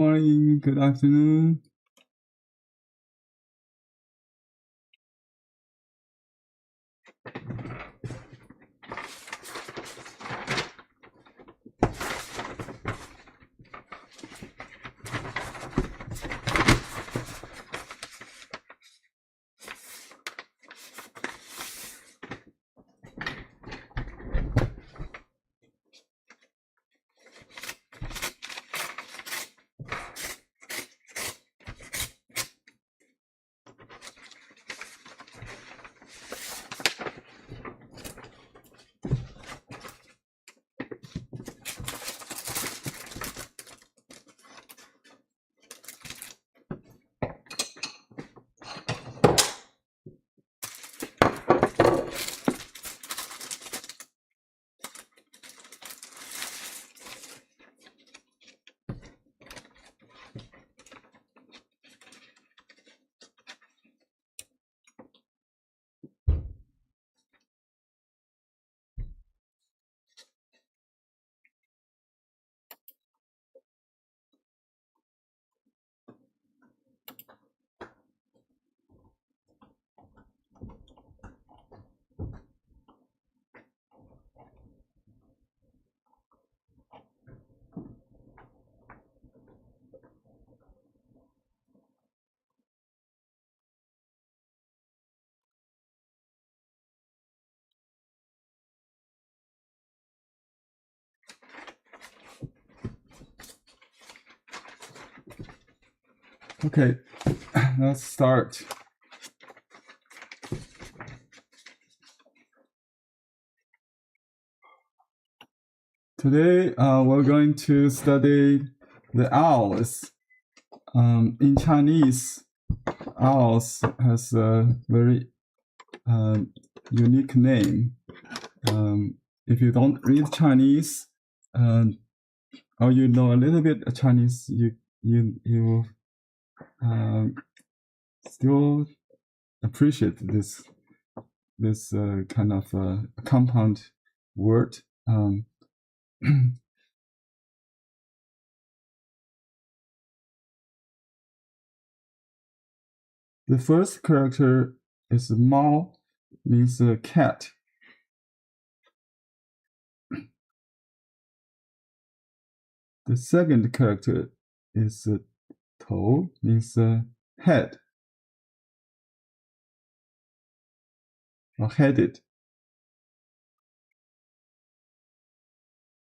morning, good afternoon. Okay, let's start. Today, we're going to study the owls. In Chinese, owls has a very unique name. If you don't read Chinese, or you know a little bit of Chinese, you still appreciate this kind of compound word. The first character is Mao, means cat. The second character is Tou, means head or headed.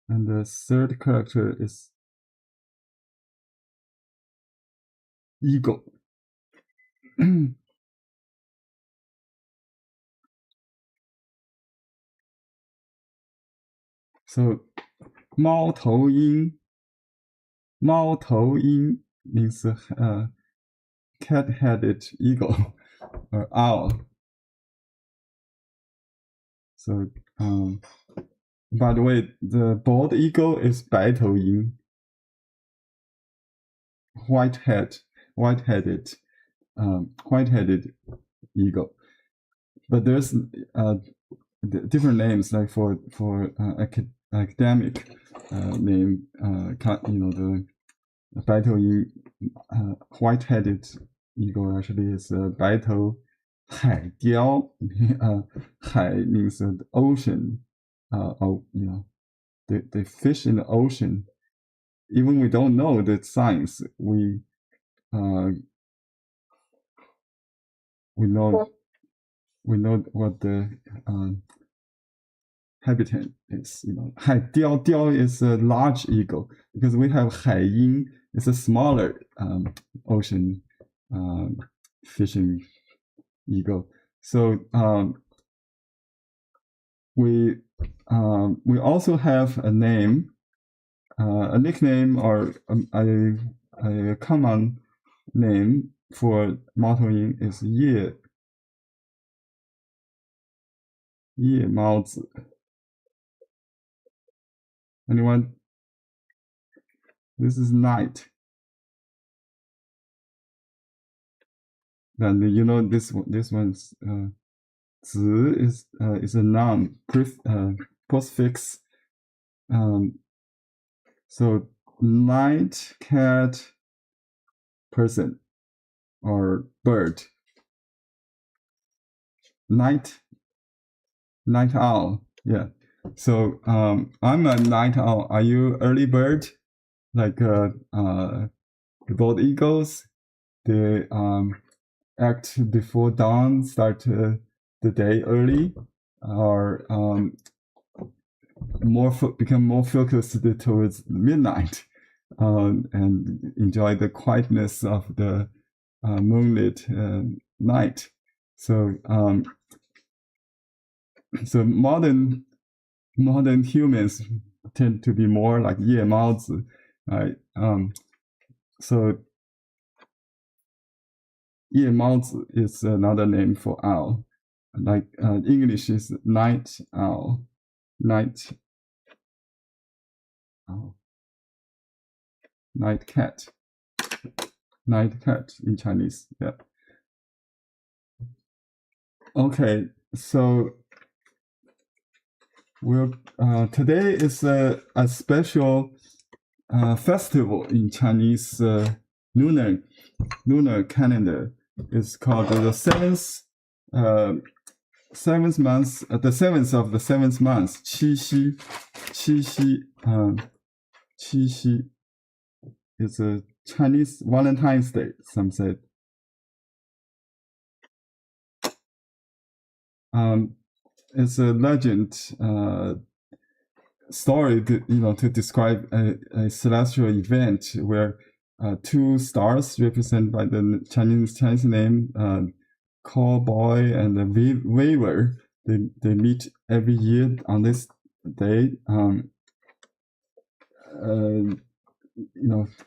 And the third character is eagle. So Mao Tou Yin means cat-headed eagle or owl. So by the way, the bald eagle is Bai Tou Yin, white-headed eagle. But there's different names, like for academic name, the Bai Tou Yin white-headed eagle actually is Bai Tou Hai Diao. Hai means the ocean. They fish in the ocean. Even we don't know the science, we know what the habitat is. Hai Diao is a large eagle, because we have Hai Yin, it's a smaller ocean fishing eagle. So we also have a name, a nickname, or a common name for Mao Tou Yin is Ye Mao Zi. Anyone? This is night. Then this one's Zi is a noun, postfix. So night cat person or bird. Night owl. Yeah. So I'm a night owl. Are you early bird? Like bald eagles, they act before dawn, start the day early, or become more focused towards midnight, and enjoy the quietness of the moonlit night. So so modern humans tend to be more like 夜猫子, right? So 夜猫子 is another name for owl. Like English is night owl. Night owl. Night cat. Night cat in Chinese. Yeah. Okay, so today is a special festival in Chinese lunar calendar. It's called the seventh month, the seventh of the seventh month, Qixi. Qixi is a Chinese Valentine's Day. Some said. It's a legend story to describe a celestial event where two stars represented by the Chinese name Cowboy and the Waver, they meet every year on this day.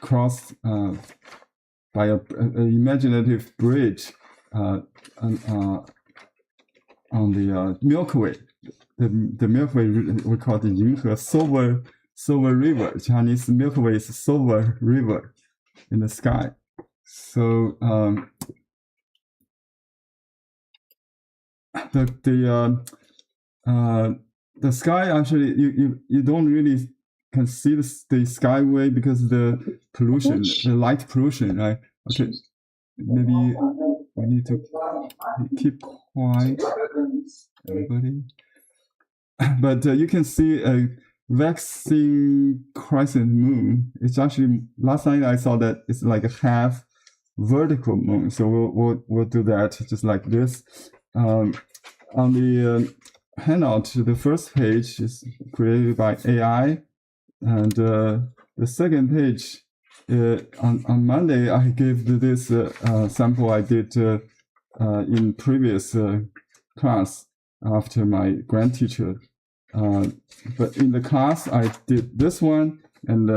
Crossed by a imaginative bridge on the Milky Way. The Milky Way we call the 银河 Silver River. Chinese Milky Way is Silver River in the sky. So the sky actually you don't really can see the skyway because the pollution, the light pollution, right? Okay, maybe we need to keep quiet, everybody. But you can see a waxing crescent moon. It's actually, last night I saw that it's like a half vertical moon. So we'll do that just like this. On the handout, the first page is created by AI, and the second page, on Monday, I gave this sample I did in previous class after my grant teacher. But in the class, I did this one, and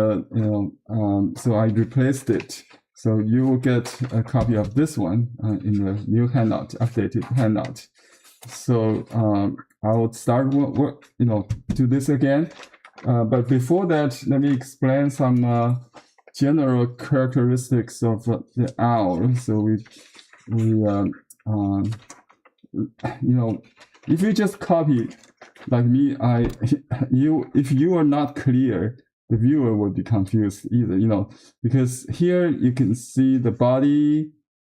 so I replaced it. So you will get a copy of this one in the new handout, updated handout. So I will start do this again. But before that, let me explain some general characteristics of the owl. So if you just copy like me, if you are not clear, the viewer will be confused either, because here you can see the body,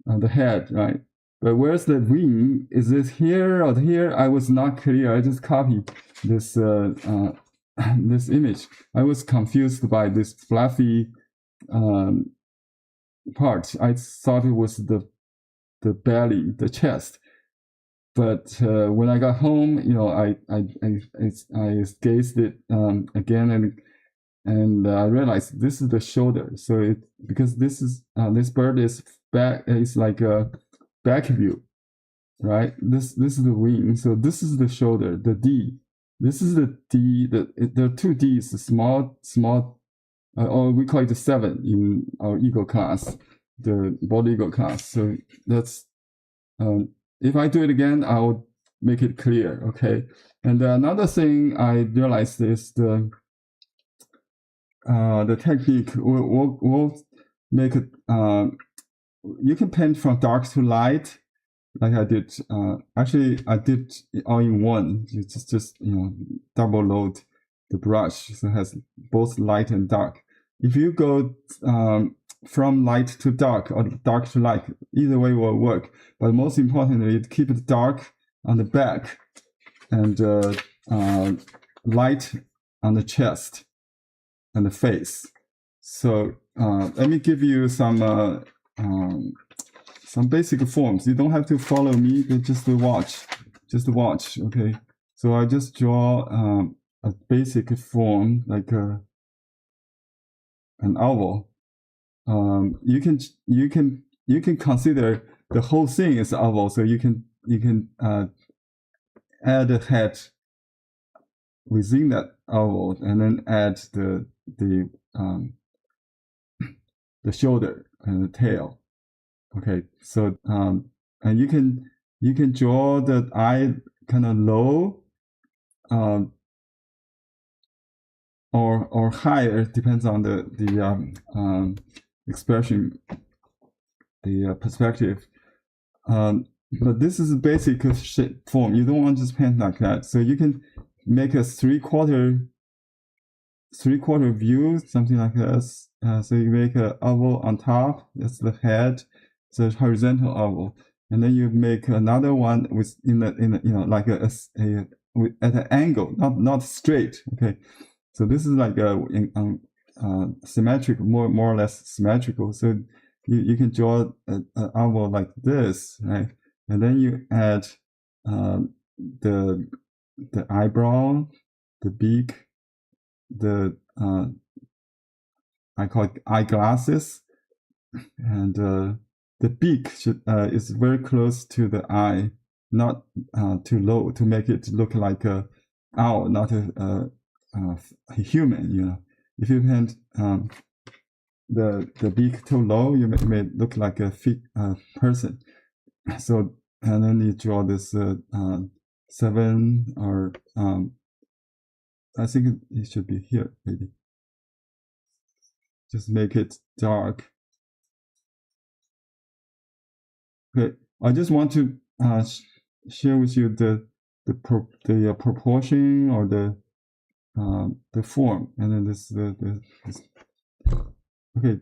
the head, right? But where's the wing? Is it here or here? I was not clear. I just copied this this image. I was confused by this fluffy part. I thought it was the belly, the chest. But when I got home, I gazed it again, and I realized this is the shoulder. So because this bird is back, it's like a back view, right? This is the wing. So this is the shoulder, the D. This is the D. There are two Ds, small, or we call it the 7 in our eagle class, the bald eagle class. So that's. If I do it again, I'll make it clear, okay? And another thing I realized is the technique. We'll make it. You can paint from dark to light, like I did. Actually, I did it all in one. You just double load the brush, so it has both light and dark. if you go from light to dark or dark to light, either way will work. But most importantly, keep it dark on the back and light on the chest and the face. So let me give you some basic forms. You don't have to follow me, but just watch. Just watch, okay? So I just draw a basic form like an oval. You can consider the whole thing is oval. So you can add a head within that oval, and then add the shoulder and the tail. Okay, so and you can draw the eye kind of low, or higher, depends on the expression, the perspective. But this is a basic shape form. You don't want to just paint like that. So you can make a three-quarter view, something like this. So you make an oval on top. That's the head. So horizontal oval, and then you make another one with in the like at an angle, not straight. Okay, so this is like a symmetrical, more or less symmetrical. So you can draw an oval like this, right? And then you add the eyebrow, the beak, the I call it eyeglasses, and the beak is very close to the eye, not too low, to make it look like a owl, not a human. You know, if you paint the beak too low, you may look like a person. So, and then you draw this 7, or I think it should be here, maybe. Just make it dark. Okay, I just want to share with you the proportion or the form, and then this. Okay,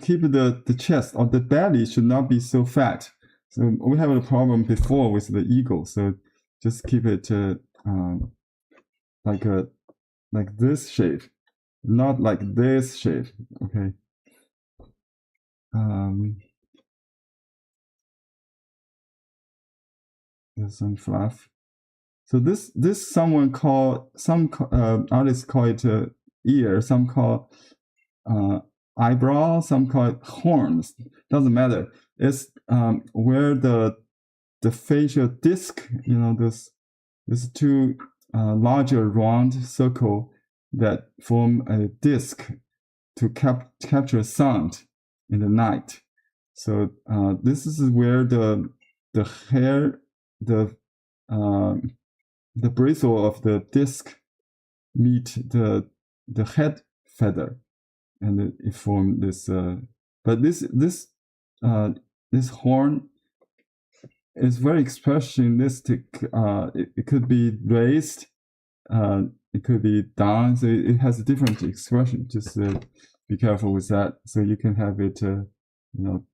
keep the chest or the belly should not be so fat. So we have a problem before with the eagle. So just keep it like this shape, not like this shape. Okay. There's some fluff. So this some artists call it ear, some call eyebrow, some call it horns. Doesn't matter. It's where the facial disc, you know, this two larger round circle that form a disc to capture sound in the night. So this is where the hair, the bristle of the disc meet the head feather, and it form this. But this horn is very expressionistic. It could be raised, it could be down. So it has a different expression. Just be careful with that. So you can have it, you know,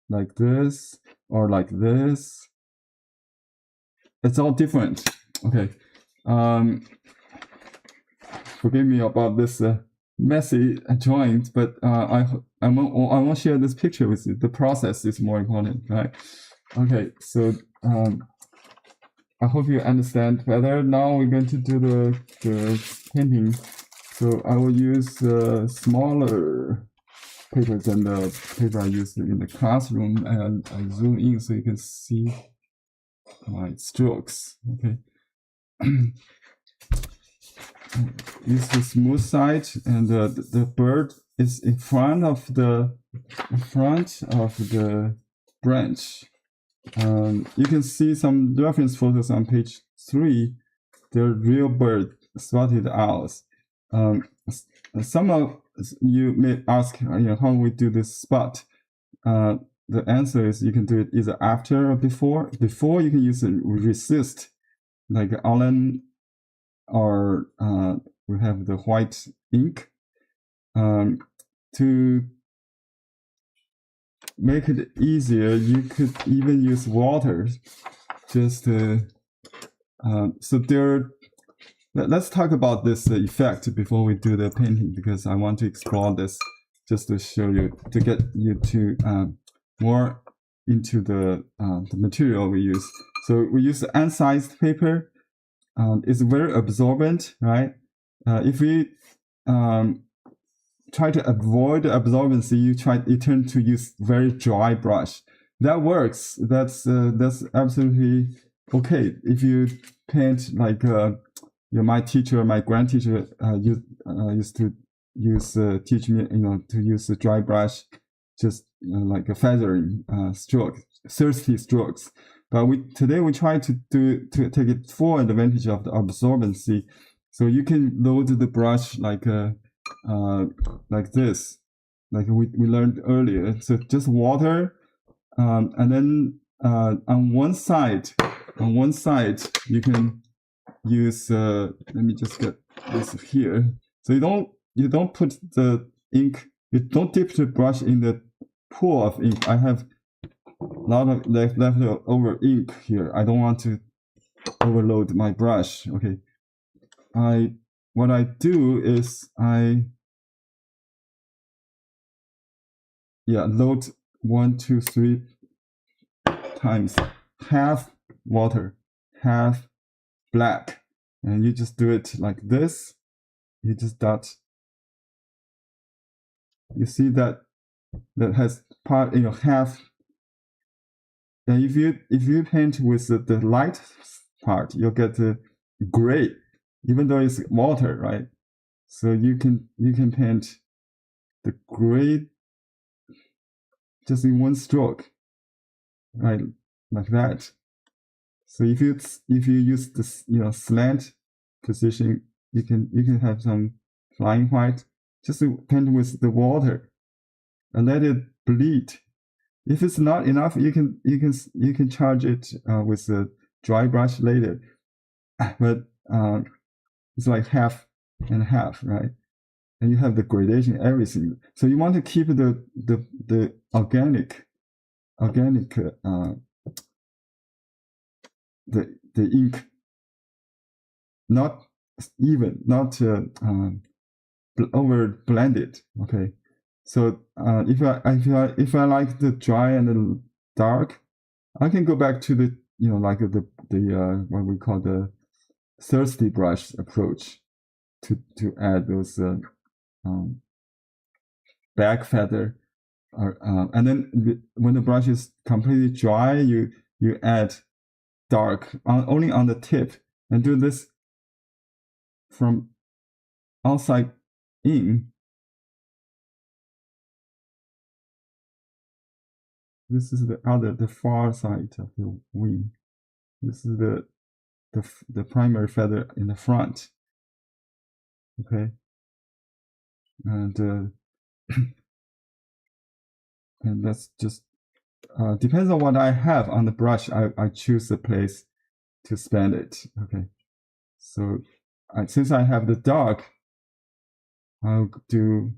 like this or like this. It's all different. Okay. Forgive me about this messy drawings, but I want to share this picture with you. The process is more important, right? Okay, so I hope you understand better. Now we're going to do the painting. So I will use smaller paper than the paper I used in the classroom, and I zoom in so you can see my strokes. Okay. Use the smooth side, and the bird is in front of the branch. You can see some reference photos on page 3. They're real bird, spotted owls. Some of you may ask, you know, how we do this spot. The answer is you can do it either after or before. Before, you can use a resist, like Allen, or we have the white ink. To make it easier, you could even use water. Just so there. Let's talk about this effect before we do the painting, because I want to explore this just to show you, to get you to more into the material we use. So we use unsized paper. It's very absorbent, right? If we try to avoid absorbency, you turn to use very dry brush. That works. That's absolutely okay. If you paint like my teacher, my grand teacher used to teach me, to use a dry brush, just like a feathering stroke, thirsty strokes. But today we try to take it full advantage of the absorbency. So you can load the brush like this, like we learned earlier. So just water, and then on one side you can use. Let me just get this here. So you don't put the ink. You don't dip the brush in the pool of ink. I have a lot of leftover ink here. I don't want to overload my brush. Okay. What I do is load 1, 2, 3 times, half water, half black, and you just do it like this. You just dot. You see that has part, half. And if you paint with the light part, you'll get the gray, even though it's water, right? So you can paint the gray just in one stroke, right, like that. So if you use this slant position, you can have some flying white. Just paint with the water and let it bleed. If it's not enough, you can charge it with a dry brush later. But it's like half and half, right? And you have the gradation, everything. So you want to keep the organic the ink not even, not over blended. Okay. So if I like the dry and the dark, I can go back to the like the what we call the thirsty brush approach to add those back feather, and then when the brush is completely dry, you add dark only on the tip, and do this from outside in. This is the far side of the wing. This is the primary feather in the front. Okay, and and that's just depends on what I have on the brush. I choose the place to spend it. Okay, so since I have the dark, I'll do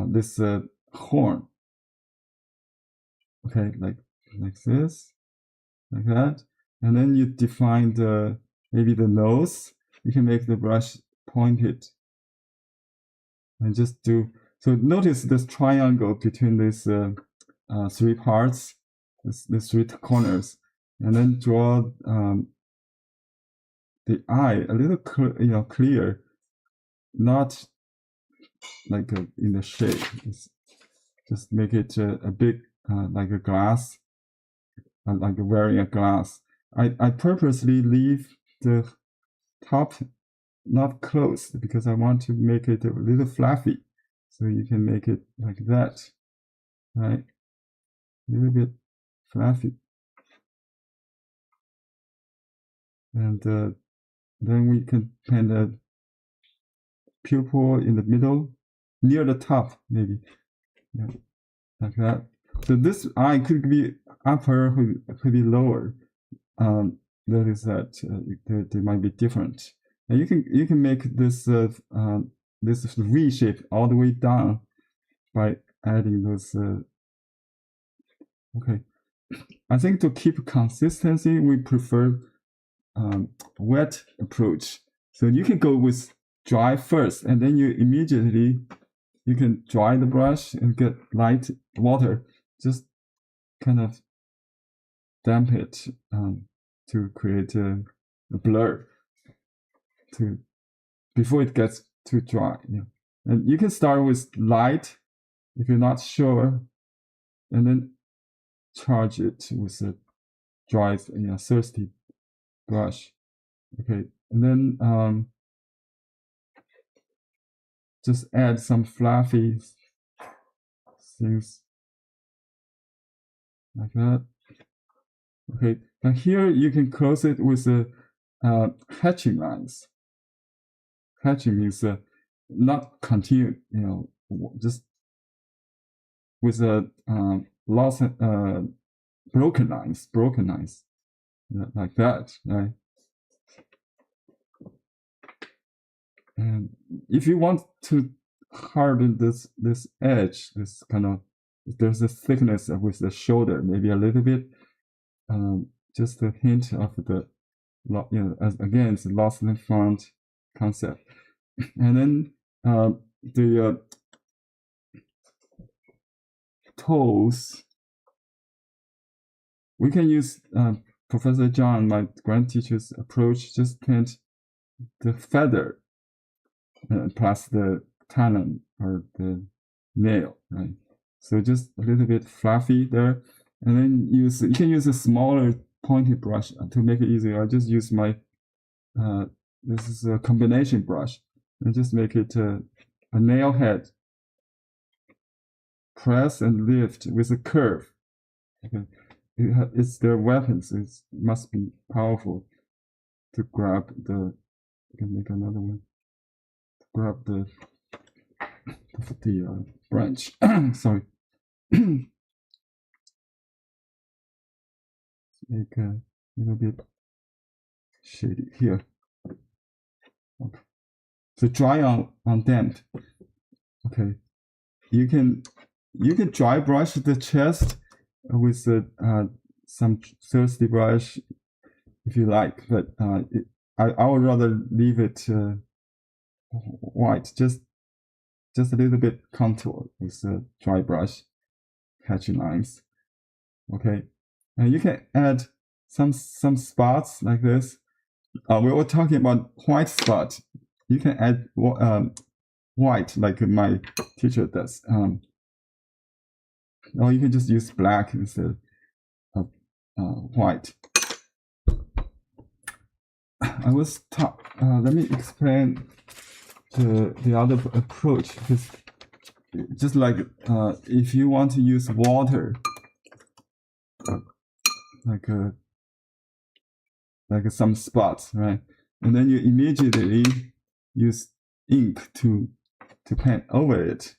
this horn. Okay, like this, like that, and then you define maybe the nose. You can make the brush pointed, and just do. So notice this triangle between these 3 parts, these 3 corners, and then draw the eye a little clear, not like in the shape. Just make it a big like a glass, like wearing a glass. I purposely leave the top not closed because I want to make it a little fluffy. So you can make it like that, right? A little bit fluffy. And then we can paint a pupil in the middle, near the top, maybe. Yeah, like that. So this eye could be upper, could be lower. That is that they might be different. And you can make this this V shape all the way down by adding those. Okay, I think to keep consistency, we prefer wet approach. So you can go with dry first, and then you immediately you can dry the brush and get light water, just kind of damp it to create a blur to before it gets too dry. Yeah. And you can start with light if you're not sure, and then charge it with a dry, thirsty brush. Okay, and then just add some fluffy things like that. Okay, and here you can close it with the hatching lines. Hatching means not continue, just with a lost broken lines, like that, right? And if you want to harden this edge, this kind of, there's a thickness with the shoulder, maybe a little bit, just a hint of the, again, it's lost and found concept. And then the toes, we can use Professor John, my grand teacher's approach, just paint the feather plus the talon or the nail, right? So just a little bit fluffy there, and then you can use a smaller pointed brush to make it easier. I just use my this is a combination brush, and just make it a nail head. Press and lift with a curve. Okay, it's their weapons. It must be powerful to grab the. You can make another one. To grab the branch. Sorry. Make a little bit shady here. Okay. So dry on damp. Okay. You can dry brush the chest with some thirsty brush if you like, but I would rather leave it white, just a little bit contour with a dry brush, hatching lines. Okay, and you can add some spots like this. We were talking about white spot. You can add white like my teacher does. Or you can just use black instead of white. I was let me explain the other approach, because just like if you want to use water, like some spots, right? And then you immediately use ink to paint over it.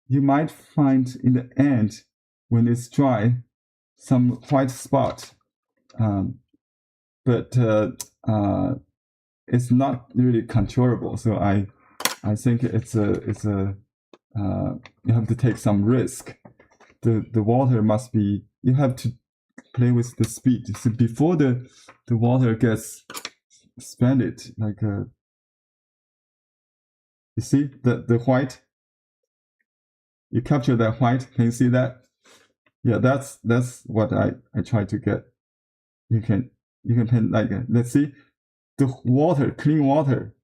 You might find in the end, when it's dry, some white spot, but it's not really controllable. So I think it's a you have to take some risk. The water must be, you have to play with the speed. So before the water gets expanded, like you see the white. You capture that white. Can you see that? Yeah, that's what I try to get. You can paint like let's see the water, clean water.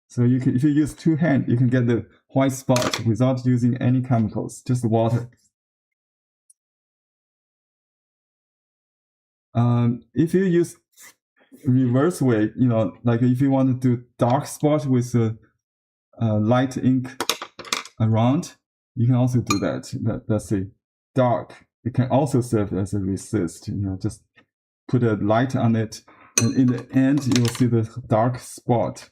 So you can, if you use two hands, you can get the white spot without using any chemicals, just water. If you use reverse way, like if you want to do dark spot with a light ink around, you can also do that. Let's say dark. It can also serve as a resist. Just put a light on it, and in the end, you'll see the dark spot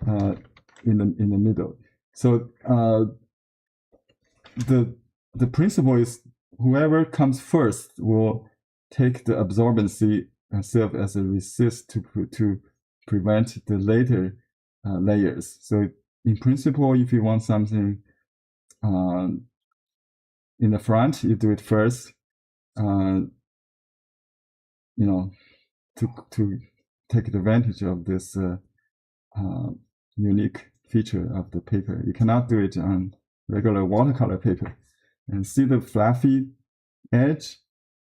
in the middle. So the principle is whoever comes first will take the absorbency and serve as a resist to prevent the later layers. So in principle, if you want something in the front, you do it first. You know, to take advantage of this unique feature of the paper. You cannot do it on regular watercolor paper. And see the fluffy edge?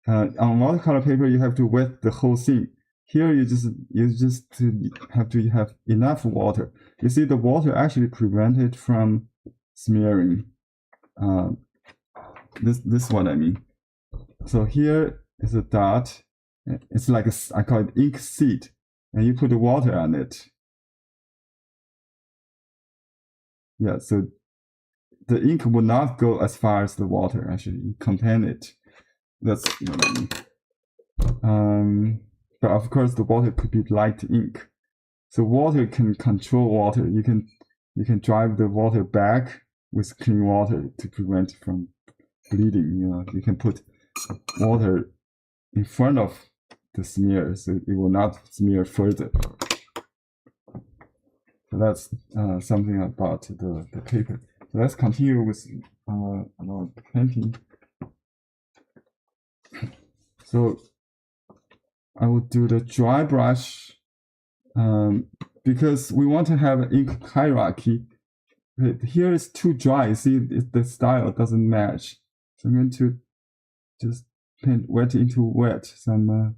On watercolor paper, you have to wet the whole thing. Here, you just have to have enough water. You see, the water actually prevents it from smearing. This is what I mean. So here is a dot. It's like I call it ink seed, and you put the water on it. Yeah, so the ink will not go as far as the water. Actually, you contain it. That's what I mean. But of course, the water could be light ink. So water can control water. You can drive the water back with clean water to prevent it from bleeding. You know, you can put water in front of the smear, so it will not smear further. So that's something about the paper. So let's continue with our painting. So I will do the dry brush because we want to have ink hierarchy. Here is too dry. See, the style doesn't match. So I'm going to just paint wet into wet. Some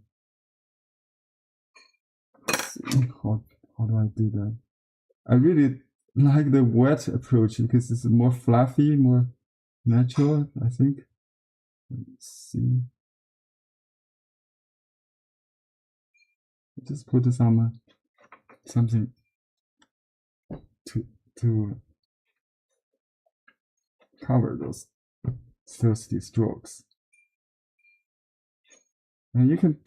let's see, how do I do that? I really like the wet approach because it's more fluffy, more natural, I think. Let's see. Just put some something to cover those thirsty strokes. And you can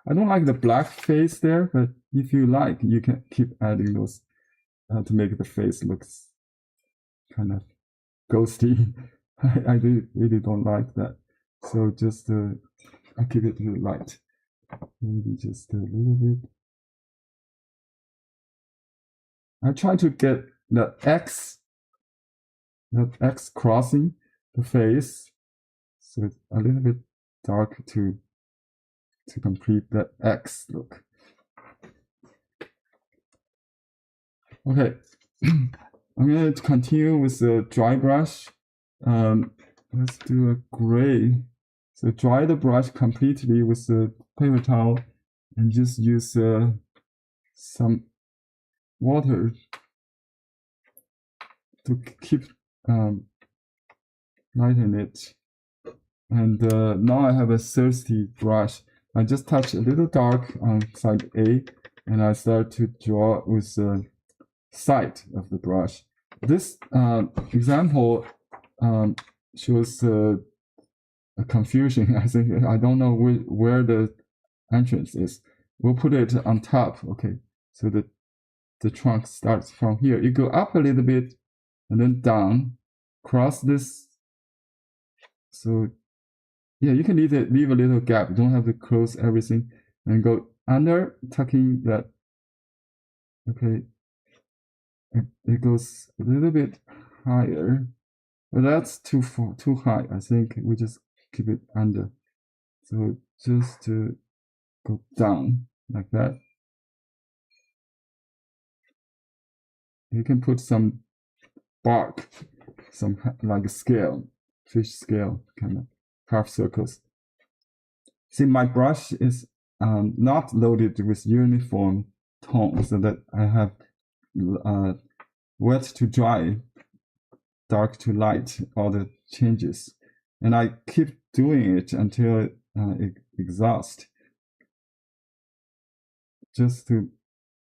I don't like the black face there, but if you like, you can keep adding those to make the face look kind of ghosty. I really don't like that. So just I keep it really light. Maybe just a little bit. I try to get the X crossing the face, so it's a little bit dark to complete that X look. Okay, I'm going to continue with the dry brush. Let's do a gray. So dry the brush completely with the paper towel and just use some water to keep lighten it. And now I have a thirsty brush. I just touch a little dark on side A, and I start to draw with the side of the brush. This example shows a confusion. I think I don't know where the entrance is. We'll put it on top. Okay, so the trunk starts from here. You go up a little bit and then down, cross this. So yeah, you can leave a little gap. You don't have to close everything, and go under, tucking that. Okay, it goes a little bit higher, but that's too high. I think we just keep it under. So just to go down like that. You can put some bark, some like a scale, fish scale, kind of half circles. See, my brush is not loaded with uniform tone, so that I have wet to dry, dark to light, all the changes. And I keep doing it until it exhausts. Just to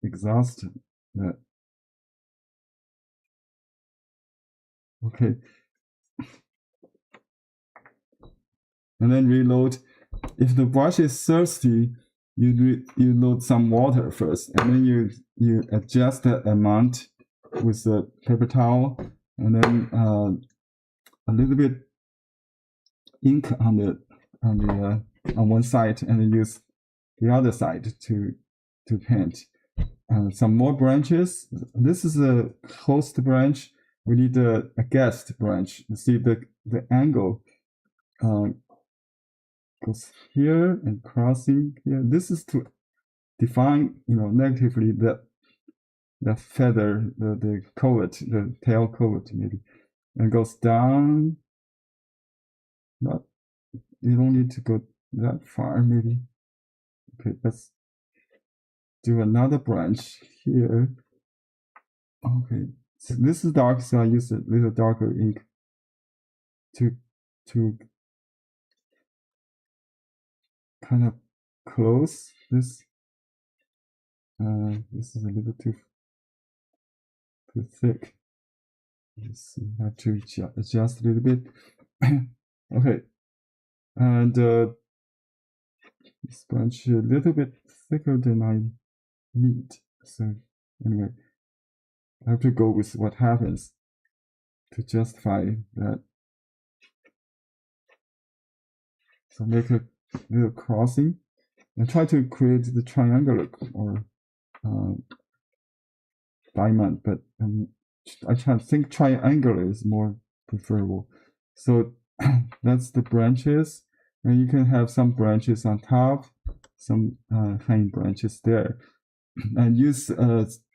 exhaust that. Okay. And then reload. If the brush is thirsty, you load some water first, and then you adjust that amount with the paper towel, and then a little bit ink on one side, and then use the other side to paint. some more branches. This is a host branch. We need a guest branch. You see the angle goes here and crossing here. This is to define, negatively the feather, the covert, the tail covert maybe, and goes down. Not, you don't need to go that far maybe. Okay, let's do another branch here. Okay, so this is dark, so I use a little darker ink to kind of close this. This is a little too thick. Let's see, I have to adjust a little bit. Okay, and this branch a little bit thicker than I need. So anyway, I have to go with what happens to justify that. So make a little crossing and try to create the triangular or diamond, but I think triangular is more preferable. So that's the branches, and you can have some branches on top, some hanging branches there, and use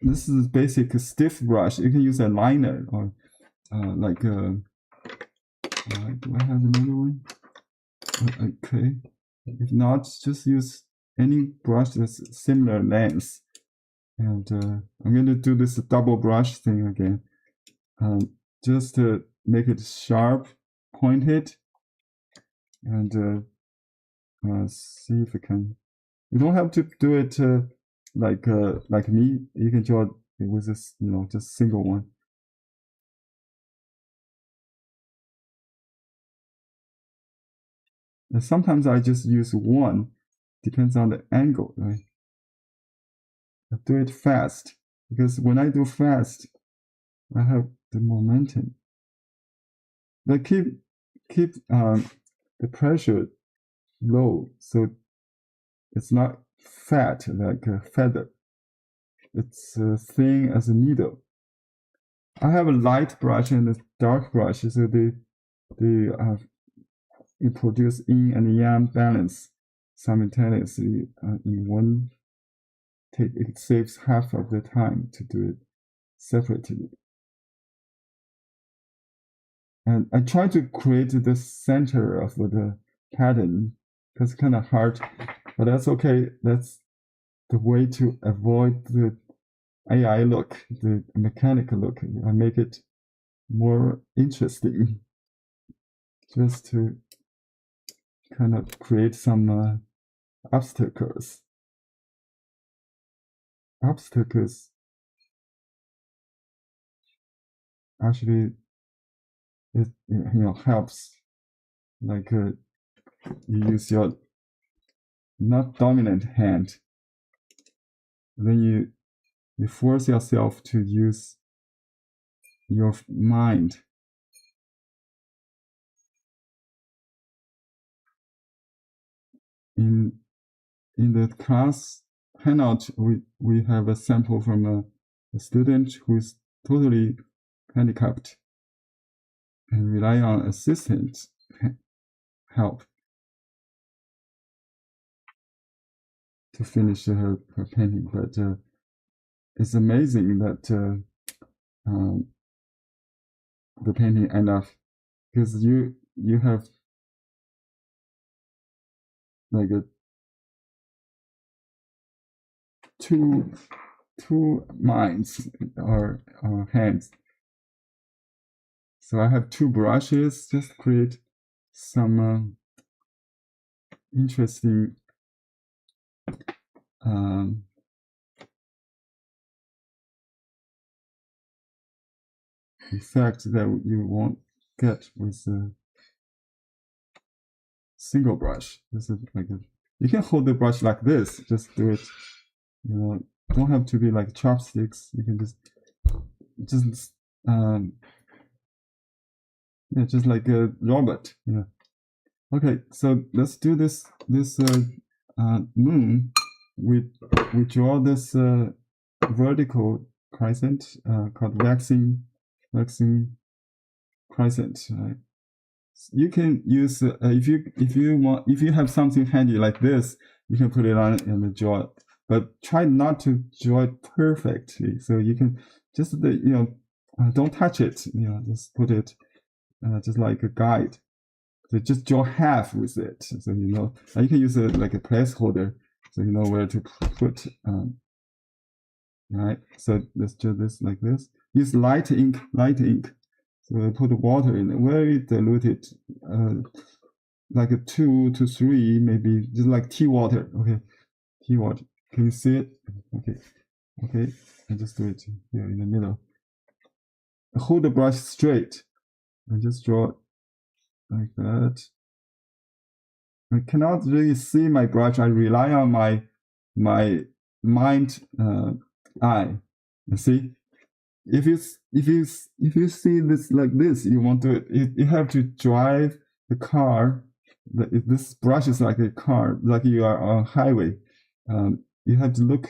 this is basic stiff brush. You can use a liner or like do I have another one? Okay, if not, just use any brush that's similar length. And I'm going to do this double brush thing again, just to make it sharp, pointed, and see if I can. You don't have to do it like me. You can draw it with this, just single one. And sometimes I just use one, depends on the angle, right? I do it fast, because when I do fast, I have the momentum. But keep the pressure low, so it's not fat like a feather. It's thin as a needle. I have a light brush and a dark brush, so they produce yin and yang balance simultaneously in one take. It saves half of the time to do it separately. And I try to create the center of the pattern, because it's kind of hard, but that's okay. That's the way to avoid the AI look, the mechanical look. I make it more interesting, just to kind of create some obstacles. Obstacles actually it helps, like you use your not dominant hand, then you force yourself to use your mind. In the class handout, we have a sample from a student who is totally handicapped and rely on assistant help to finish her painting. But it's amazing that the painting end up, because you have like two minds or hands. So I have two brushes, just create some interesting effect that you won't get with a single brush. This is like you can hold the brush like this, just do it. Don't have to be like chopsticks. You can just just like a robot. Yeah. Okay, so let's do this moon. We draw this vertical crescent called waxing crescent. Right? You can use if you have something handy like this, you can put it on and draw it. But try not to draw it perfectly. So you can just don't touch it. Just put it just like a guide. So just draw half with it. So and you can use it like a placeholder, so you know where to put. Right. So let's do this like this. Use light ink. So I put water in it, very diluted, like a 2 to 3, maybe just like tea water. Okay, tea water. Can you see it? Okay. I just do it here in the middle. Hold the brush straight and just draw it like that. I cannot really see my brush. I rely on my mind eye. You see, if you see this like this, you want to you have to drive the car. This brush is like a car, like you are on a highway. You have to look.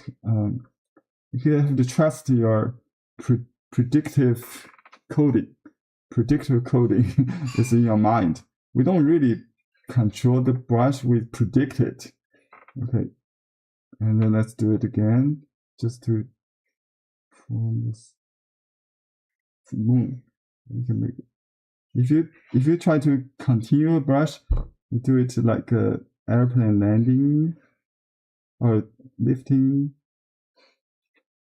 You have to trust your predictive coding. Predictive coding is in your mind. We don't really control the brush, we predict it. Okay, and then let's do it again, just to form this moon. You can make it. If you try to continue a brush, you do it like a airplane landing or lifting,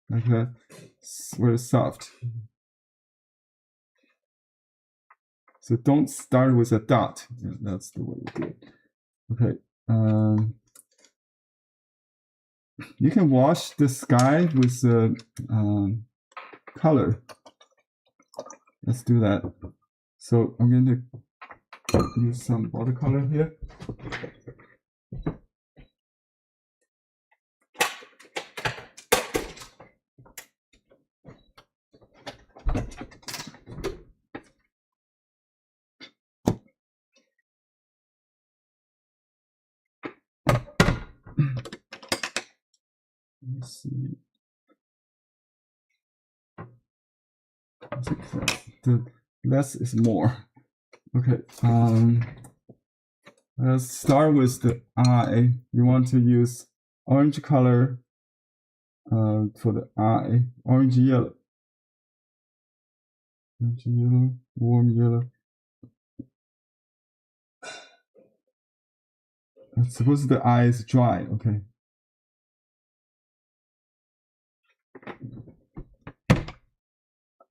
like that. It's very soft. So don't start with a dot. Yeah, that's the way you do it. Okay. You can wash the sky with color. Let's do that. So I'm going to use some watercolor here. Let's see. The less is more. Okay. Let's start with the eye. You want to use orange color for the eye. Orange yellow, warm yellow. Suppose the eye is dry. Okay.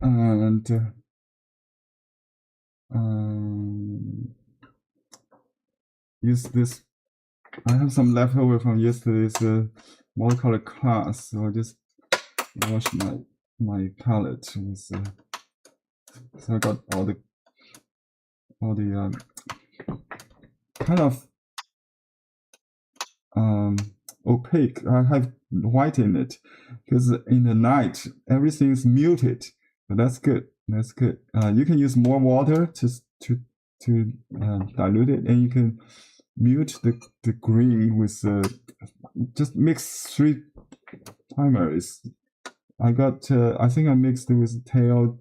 And use this. I have some leftover from yesterday's watercolor class, so I just wash my palette with. So I got all the kind of opaque. I have white in it because in the night everything is muted. But that's good. That's good. You can use more water to dilute it, and you can mute the green with just mix 3 primers. I got I think I mixed it with tail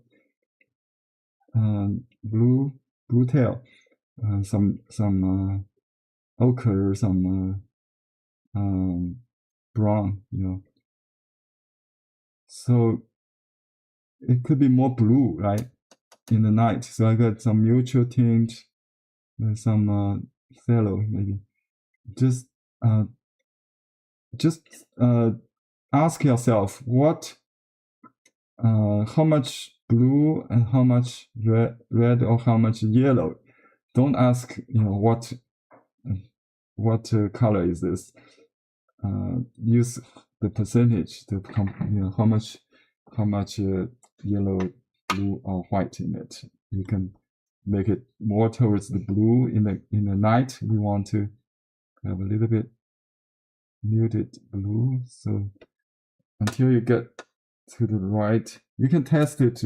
blue tail, some ochre, some brown, So it could be more blue, right, in the night. So I got some neutral tint and some phthalo, maybe. Just ask yourself how much blue and how much red or how much yellow. Don't ask what color is this. Use the percentage to how much yellow, blue, or white in it. You can make it more towards the blue in the night. We want to have a little bit muted blue. So until you get to the right, you can test it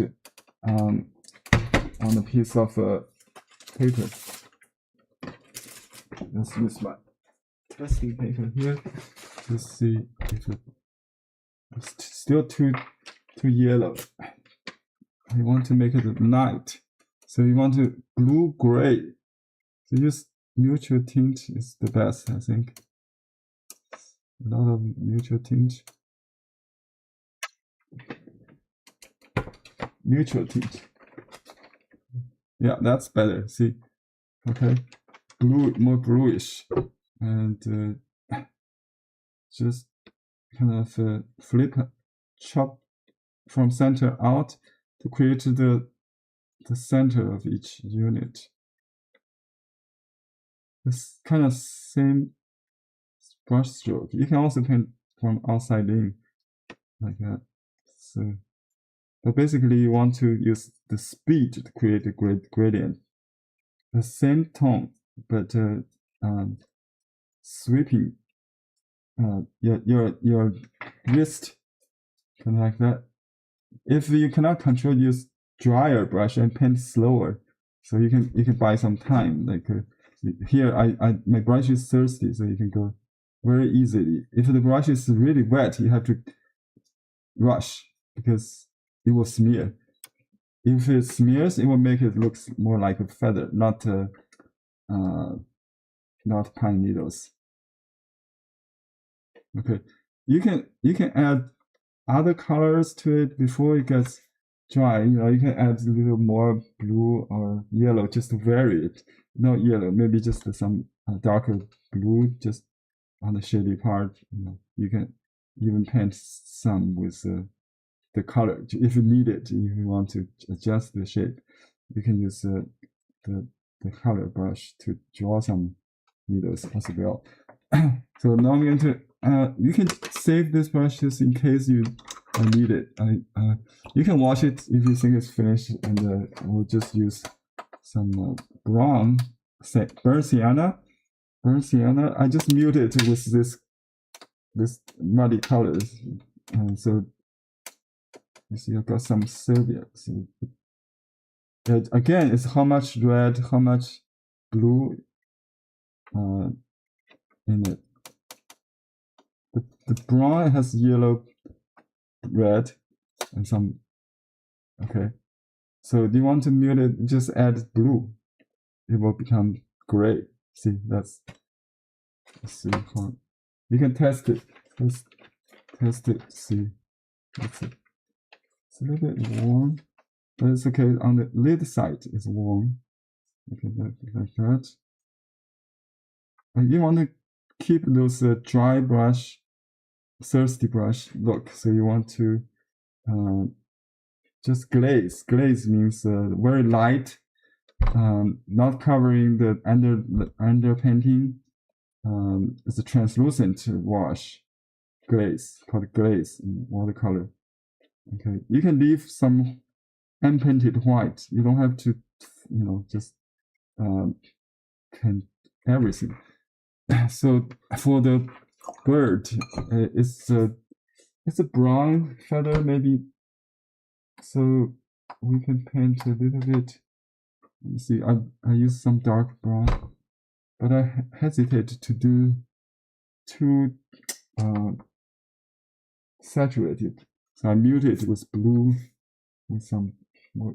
on a piece of paper. Let's use my testing paper here to see if it It's still too yellow. I want to make it light. So you want to blue gray. So use neutral tint is the best, I think. A lot of neutral tint. Neutral tint. Yeah, that's better. See, okay, blue, more bluish, and just kind of flip, chop from center out to create the center of each unit. It's kind of same brush stroke. You can also paint from outside in, like that. So, but basically you want to use the speed to create a gradient. The same tone, but sweeping your wrist, kind of like that. If you cannot control, use drier brush and paint slower. So you can buy some time. Like here, my brush is thirsty, so you can go very easily. If the brush is really wet, you have to rush because it will smear. If it smears, it will make it look more like a feather, not pine needles. Okay, you can add other colors to it before it gets dry. You can add a little more blue or yellow just to vary it. Not yellow, maybe just some darker blue just on the shady part. You can even paint some with the color if you need it. If you want to adjust the shape, you can use the color brush to draw some needles as well. So now I'm going to you can save this brush just in case you need it. You can wash it if you think it's finished, and we'll just use some brown, burnt sienna. I just muted it with this muddy colors, so you see I've got some Sylvia. So, again, it's how much red, how much blue in it. The brown has yellow, red, and some. Okay, so do you want to mute it? Just add blue. It will become gray. See, let's see how you can test it. Test it. See, it's a little bit warm, but it's okay. On the lid side, it's warm. Okay, like that. And you want to keep those dry brush, thirsty brush look. So you want to just glaze. Glaze means very light, not covering the under painting. It's a translucent wash, glaze, called glaze in watercolor. Okay, you can leave some unpainted white. You don't have to, just paint everything. So for the bird, it's a brown feather maybe. So we can paint a little bit. You see, I use some dark brown, but I hesitate to do too saturated. So I mute it with blue, with some. Let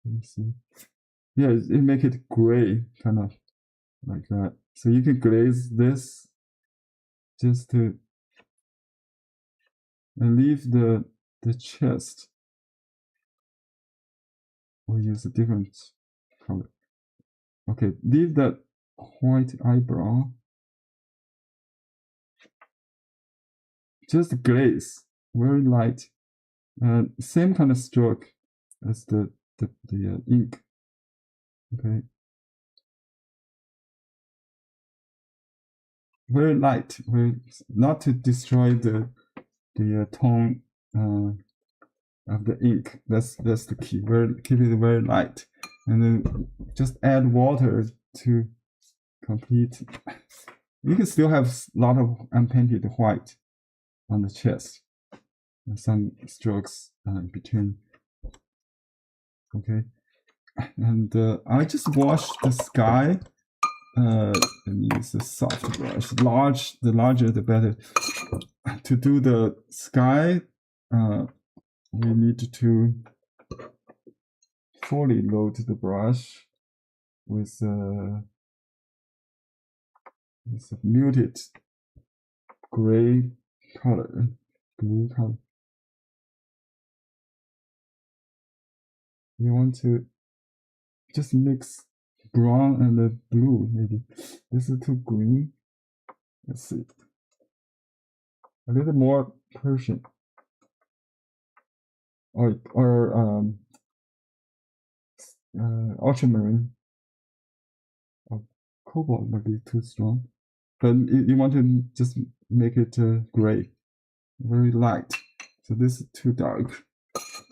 me see. Yeah, it make it gray, kind of like that. So you can glaze this just to and leave the chest. Or use a different color. Okay, leave that white eyebrow. Just glaze, very light. Same kind of stroke as the ink. Okay. Very light, not to destroy the tone of the ink. That's the key. Keep it very light, and then just add water to complete. You can still have a lot of unpainted white on the chest, and some strokes in between. Okay, and I just washed the sky let me use a soft brush. The larger the better. To do the sky, we need to fully load the brush with a muted gray color, blue color. You want to just mix brown and the blue, maybe. This is too green. Let's see. A little more Persian. Or ultramarine. Or cobalt might be too strong. But you want to just make it gray, very light. So this is too dark.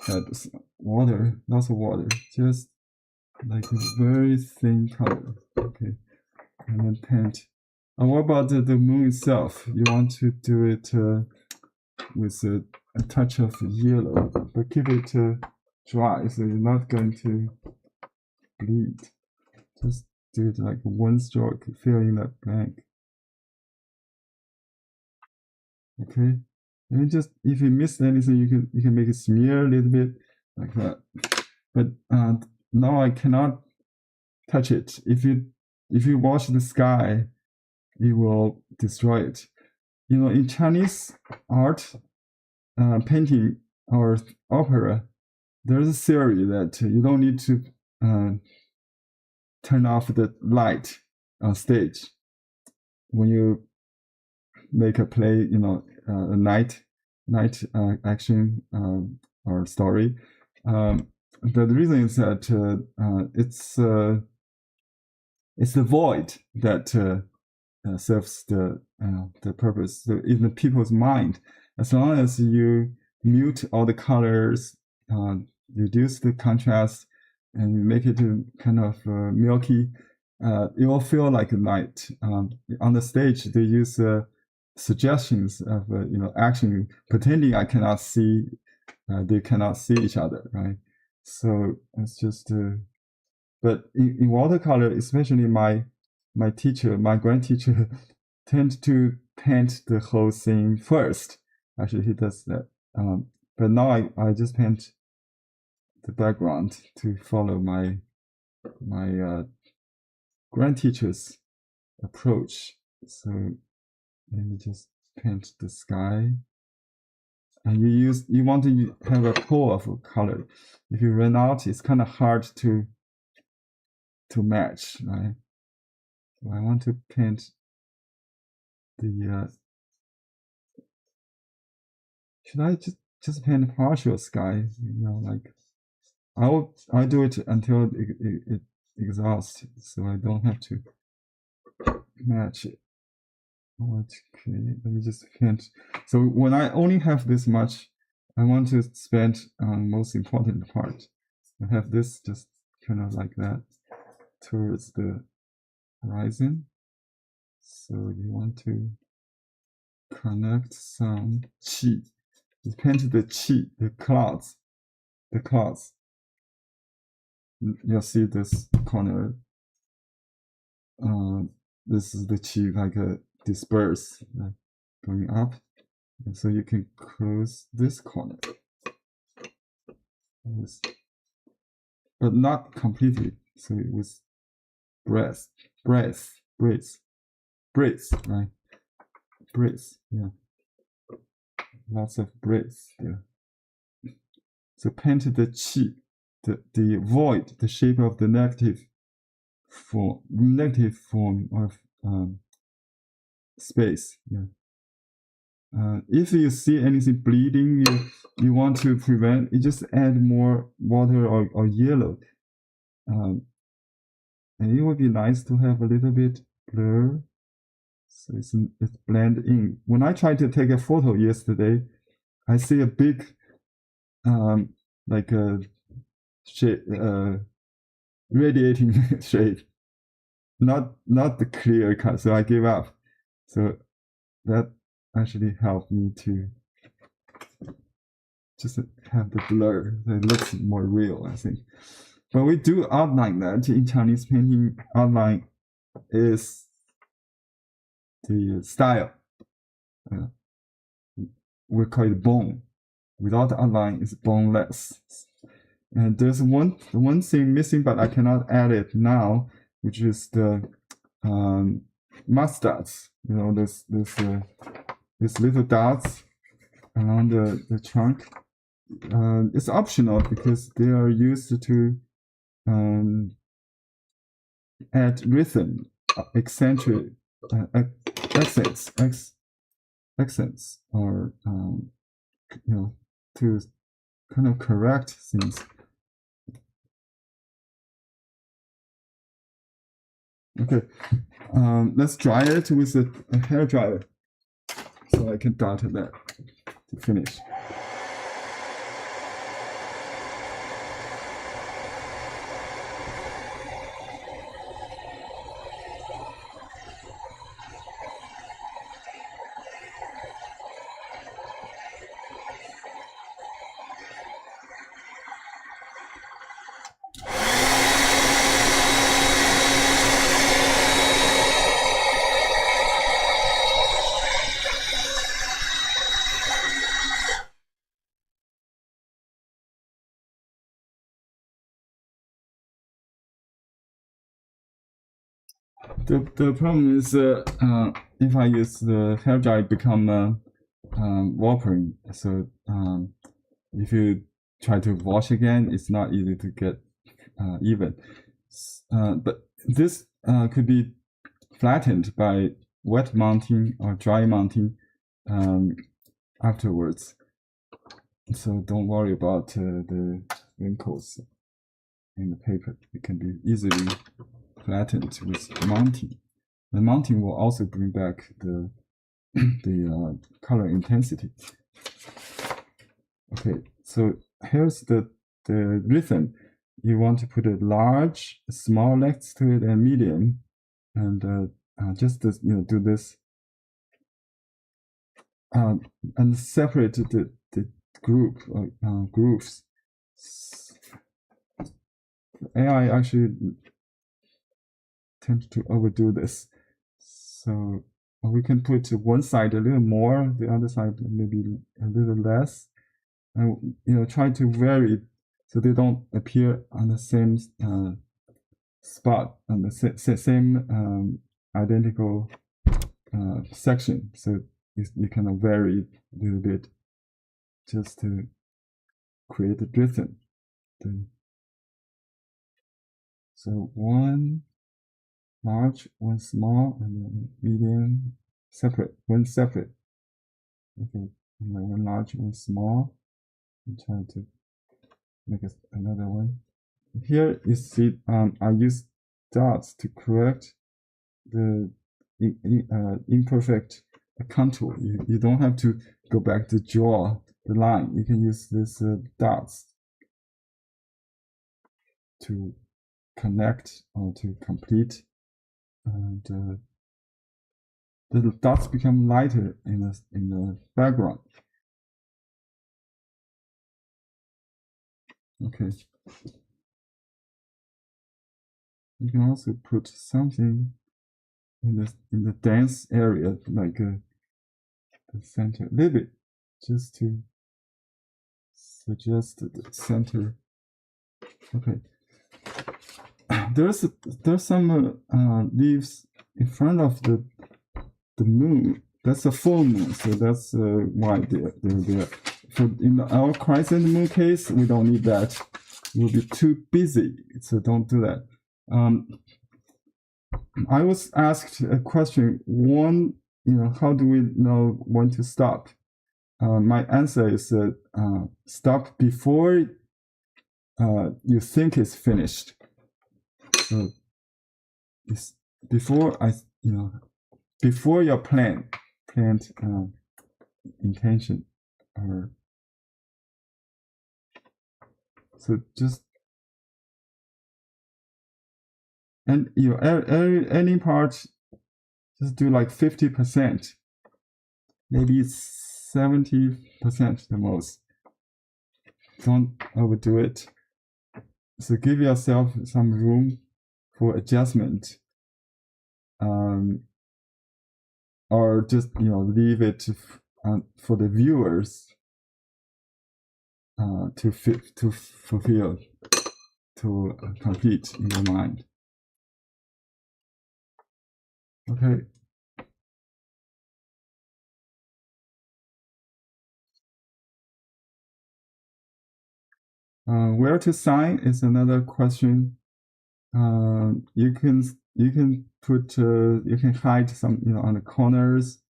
Add water, lots of water, just like a very thin color. Okay, and then paint. And what about the moon itself? You want to do it with a touch of yellow, but keep it dry, so you're not going to bleed. Just do it like one stroke, fill in that blank. Okay, and just if you missed anything, you can make it smear a little bit like that. But now I cannot touch it. If you watch the sky, it will destroy it. You know, in Chinese art, painting or opera, there's a theory that you don't need to turn off the light on stage when you make a play, you know, a night action or story. The reason is that it's the void that serves the purpose. So in the people's mind, as long as you mute all the colors, reduce the contrast, and you make it kind of milky, it will feel like a night. On the stage, they use suggestions of action, pretending I cannot see, they cannot see each other, right? So it's just but in watercolor, especially my grand teacher tend to paint the whole thing first. Actually, he does that, but now I just paint the background to follow my grand teacher's approach. So let me just paint the sky. And you want to have a pool of color. If you run out, it's kind of hard to match, right? So I want to paint the. Should I just paint partial sky? You know, like I'll do it until it exhausts, so I don't have to match it. Okay, let me just paint. So when I only have this much, I want to spend on most important part. I have this just kind of like that towards the horizon. So you want to connect some qi. Just paint the qi, the clouds. You'll see this corner. This is the qi, like a disperse, going up, and so you can close this corner, but not completely. So it was breath, right? Breath, yeah. Lots of breath there. So paint the qi, the void, the shape of the negative form of space. Yeah. If you see anything bleeding, you want to prevent, you just add more water or yellow. And it would be nice to have a little bit blur, so it's blend in. When I tried to take a photo yesterday, I see a big, like a shade, radiating shade, not the clear cut. So I gave up. So that actually helped me to just have the blur. It looks more real, I think. But we do outline that in Chinese painting. Outline is the style. We call it bone. Without outline, it's boneless. And there's one thing missing, but I cannot add it now, which is the mustache. You know, these little dots along the trunk. It's optional because they are used to add rhythm, eccentric accents, or you know, to kind of correct things. Okay, let's dry it with a hair dryer, so I can dot that to finish. The problem is if I use the hair dryer, it become watering. So if you try to wash again, it's not easy to get even. But this could be flattened by wet mounting or dry mounting afterwards. So don't worry about the wrinkles in the paper. It can be easily flattened with mounting. The mounting will also bring back the color intensity. Okay, so here's the rhythm. You want to put a large, small next to it, and medium, and just do this, and separate the group grooves. AI actually tend to overdo this, so we can put one side a little more, the other side maybe a little less, and try to vary so they don't appear on the same spot, on the same identical section. So you can vary a little bit just to create a rhythm. So one large, one small, and then medium, separate, one separate. Okay, one large, one small, and try to make another one. Here you see I use dots to correct the imperfect contour. You don't have to go back to draw the line. You can use these dots to connect or to complete, and the dots become lighter in the background. Okay. You can also put something in the dense area, like the center, a little bit, just to suggest the center. Okay. There's some leaves in front of the moon. That's a full moon, so that's why they're there. For in our crescent moon case, we don't need that. We'll be too busy, so don't do that. I was asked a question. One, how do we know when to stop? My answer is stop before you think it's finished. So it's before before your planned intention, or so just. And any part, just do like 50%, maybe 70% the most. Don't overdo it. So give yourself some room for adjustment. or just leave it for the viewers to fulfill, to complete in your mind. Okay. Where to sign is another question. You can put you can hide some on the corners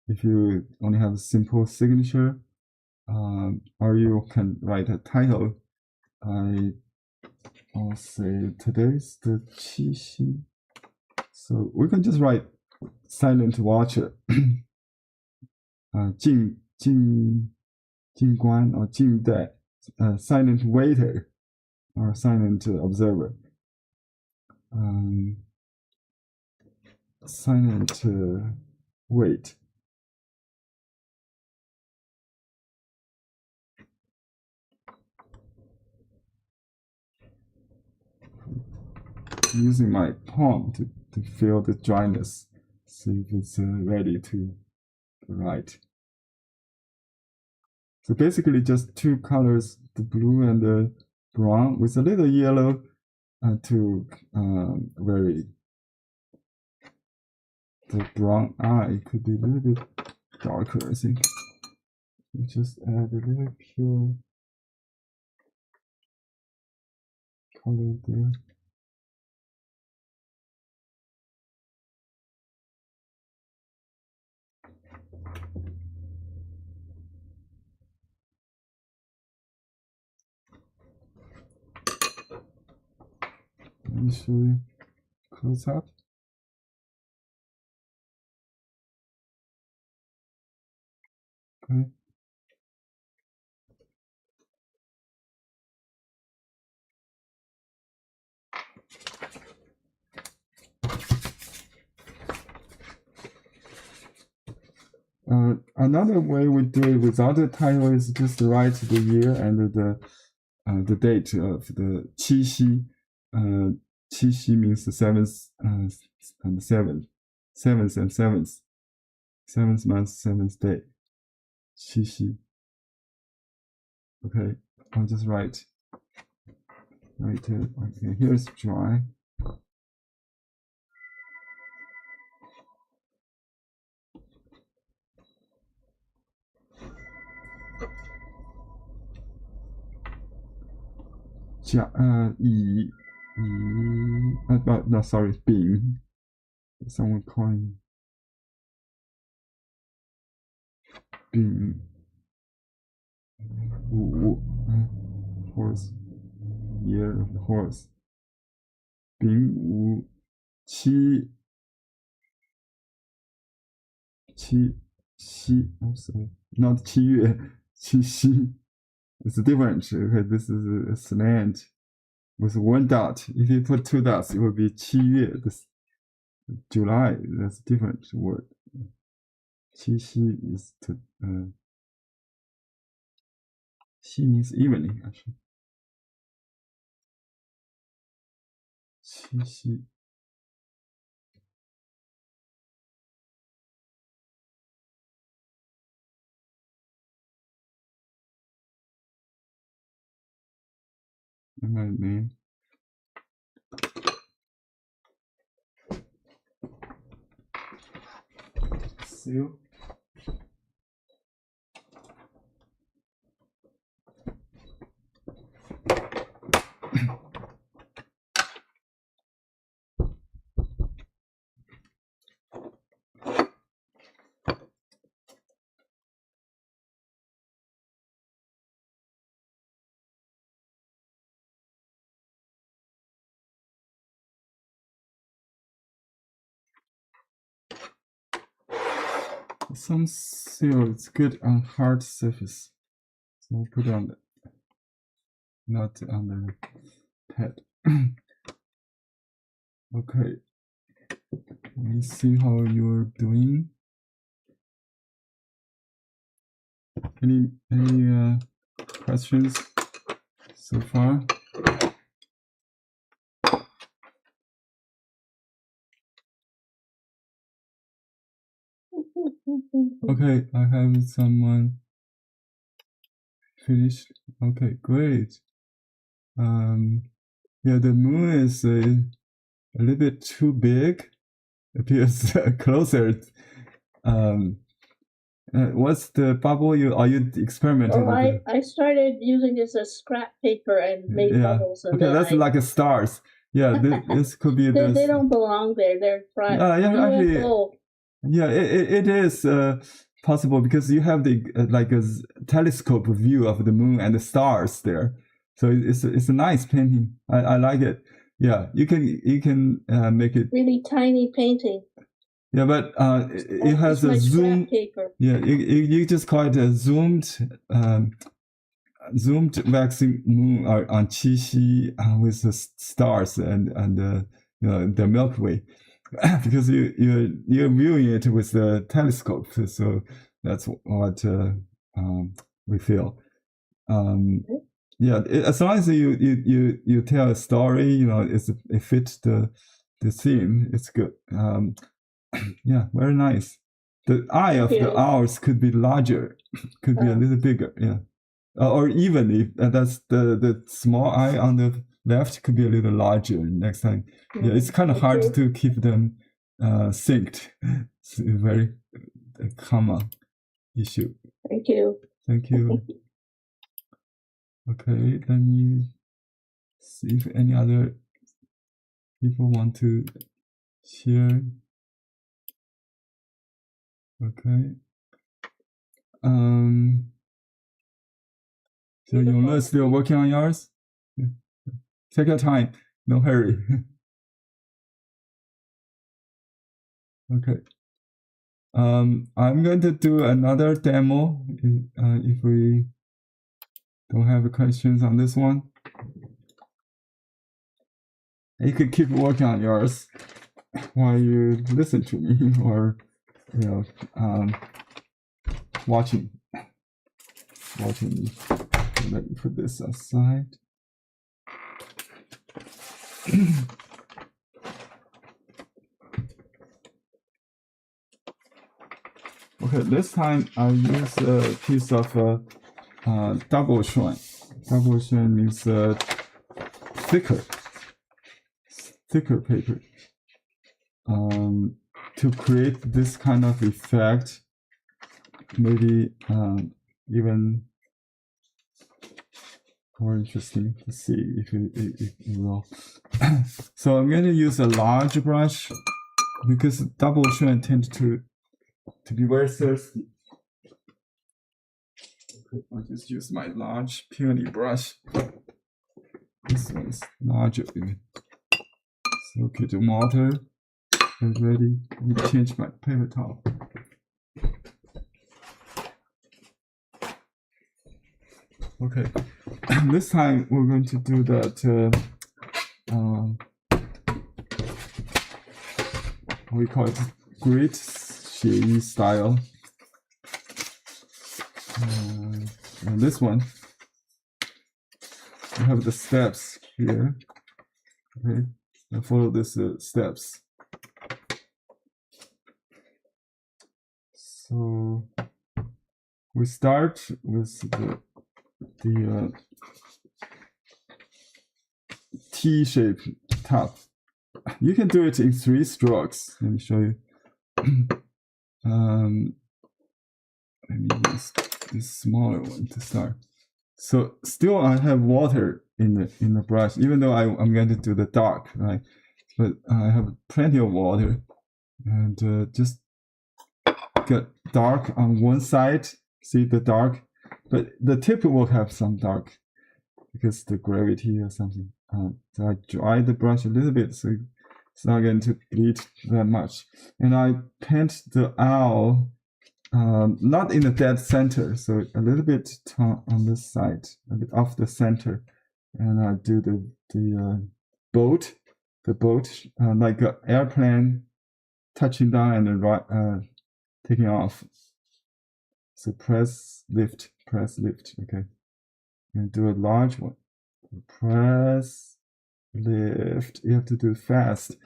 if you only have a simple signature, or you can write a title. I'll say today's the Qixi. So we can just write silent watcher, 静观 or 静待, silent waiter or silent observer. Silent wait. Using my palm to feel the dryness, see if it's ready to write. So basically just two colors, the blue and the brown with a little yellow to vary. The brown eye could be a little bit darker, I think. You just add a little pure color there. Let me show you close up. Okay. Another way we do it without the title is just write the year and the date of the Qixi. Qixi means the seventh and seventh, seventh and seventh, seventh month, seventh day. Qixi. Okay, I'll just write it. Okay, here's dry. No, sorry, Bing. Someone calling Bing. Horse. Year of the horse. Bing Wu Qi. I'm sorry, not 7月, Qixi. It's different. Okay, this is a slant with one dot. If you put two dots, it will be 7月. This July. That's a different word. Qixi is Xi means evening actually. Qixi. And my name. Seal. Some seal is good on hard surface, so I'll put on not on the pad. Okay, let me see how you're doing. Any questions so far? Okay, I have someone finished. Okay, great. Yeah, the moon is a little bit too big. Appears closer. What's the bubble? Are you experimenting? Well, I started using this as scrap paper and made bubbles. And okay, that's like a stars. Yeah, this could be. They don't belong there. They're actually, UFO. Yeah, it is possible because you have the like a telescope view of the moon and the stars there. So it's a nice painting. I like it. Yeah, you can make it really tiny painting. Yeah, but it has a zoom. Paper. Yeah, you just call it a zoomed waxing moon on Qixi with the stars and the Milky Way, because you're viewing it with the telescope. So that's what we feel. Yeah, as long as you tell a story, it fits the theme. It's good. Yeah, very nice. The eye of the owls could be larger, could be a little bigger. Yeah, or even if that's the small eye on the left could be a little larger next time. Yeah, it's kind of hard to keep them synced. It's a very common issue. Thank you. Thank you. Okay, let me see if any other people want to share. Okay. So you're still working on yours? Yeah. Take your time. No hurry. Okay. I'm going to do another demo if we don't have questions on this one. You could keep working on yours while you listen to me or watching me. Let me put this aside. Okay, this time I use a piece of double Xuan. Double Xuan means thicker paper. To create this kind of effect, maybe even more interesting to see if you will. So I'm going to use a large brush because double Xuan tends to be very thirsty. Okay, I'll just use my large peony brush. This one is larger. So okay, the water is ready. Let me change my paper towel. Okay, this time we're going to do that. We call it great Xieyi style. And this one, we have the steps here. Okay, and follow these steps. So we start with the T-shaped top. You can do it in 3 strokes. Let me show you. Let me use this smaller one to start. So still I have water in the brush, even though I'm going to do the dark, right? But I have plenty of water, and just get dark on one side. See the dark, but the tip will have some dark because the gravity or something. So I dry the brush a little bit, so it's not going to bleed that much. And I paint the owl not in the dead center, so a little bit on this side, a bit off the center. And I do the boat, like an airplane touching down and then taking off. So press, lift, okay. And do a large one. Press, lift. You have to do it fast.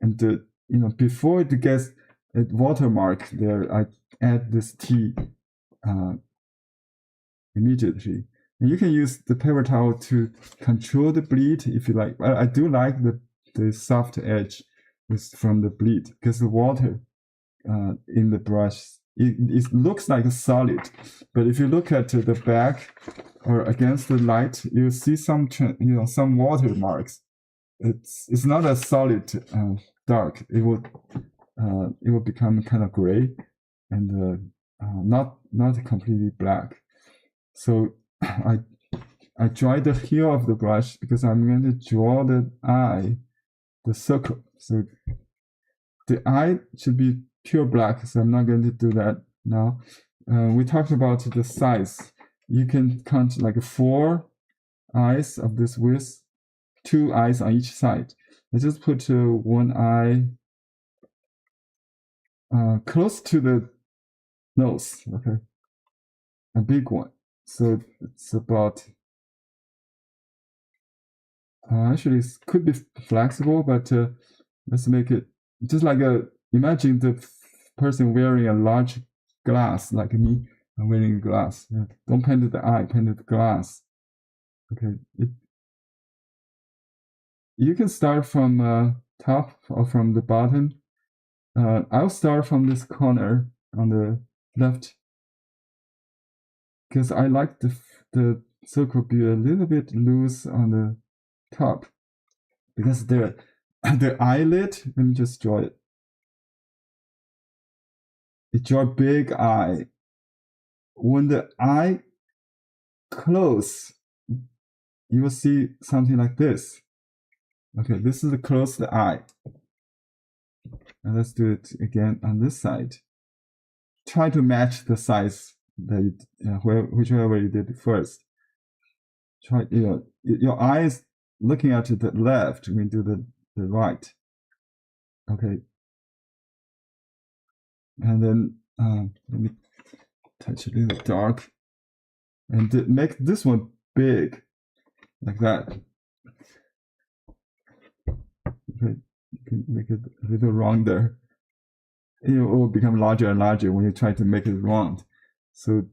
And before it gets watermark there, I add this T immediately. And you can use the paper towel to control the bleed if you like. I do like the soft edge from the bleed because the water in the brush, it looks like a solid. But if you look at the back or against the light, you see some water marks. It's not a solid dark. It will become kind of gray and not completely black. So I dry the heel of the brush because I'm going to draw the eye, the circle. So the eye should be pure black, so I'm not going to do that now. We talked about the size. You can count like 4 eyes of this width, 2 eyes on each side. I just put one eye close to the nose, okay, a big one. So it's about, actually it could be flexible, but let's make it just like imagine the person wearing a large glass like me. I'm wearing a glass. Yeah. Don't paint the eye, paint the glass. Okay. You can start from top or from the bottom. I'll start from this corner on the left because I like the circle be a little bit loose on the top because the eyelid, let me just draw it. You draw a big eye. When the eye close, you will see something like this. Okay, this is the closed eye. And let's do it again on this side. Try to match the size that whichever you did first. Try, your eye is looking at the left. We do the right. Okay. And then let me touch a little dark and make this one big, like that. Okay, you can make it a little rounder. It will become larger and larger when you try to make it round. So,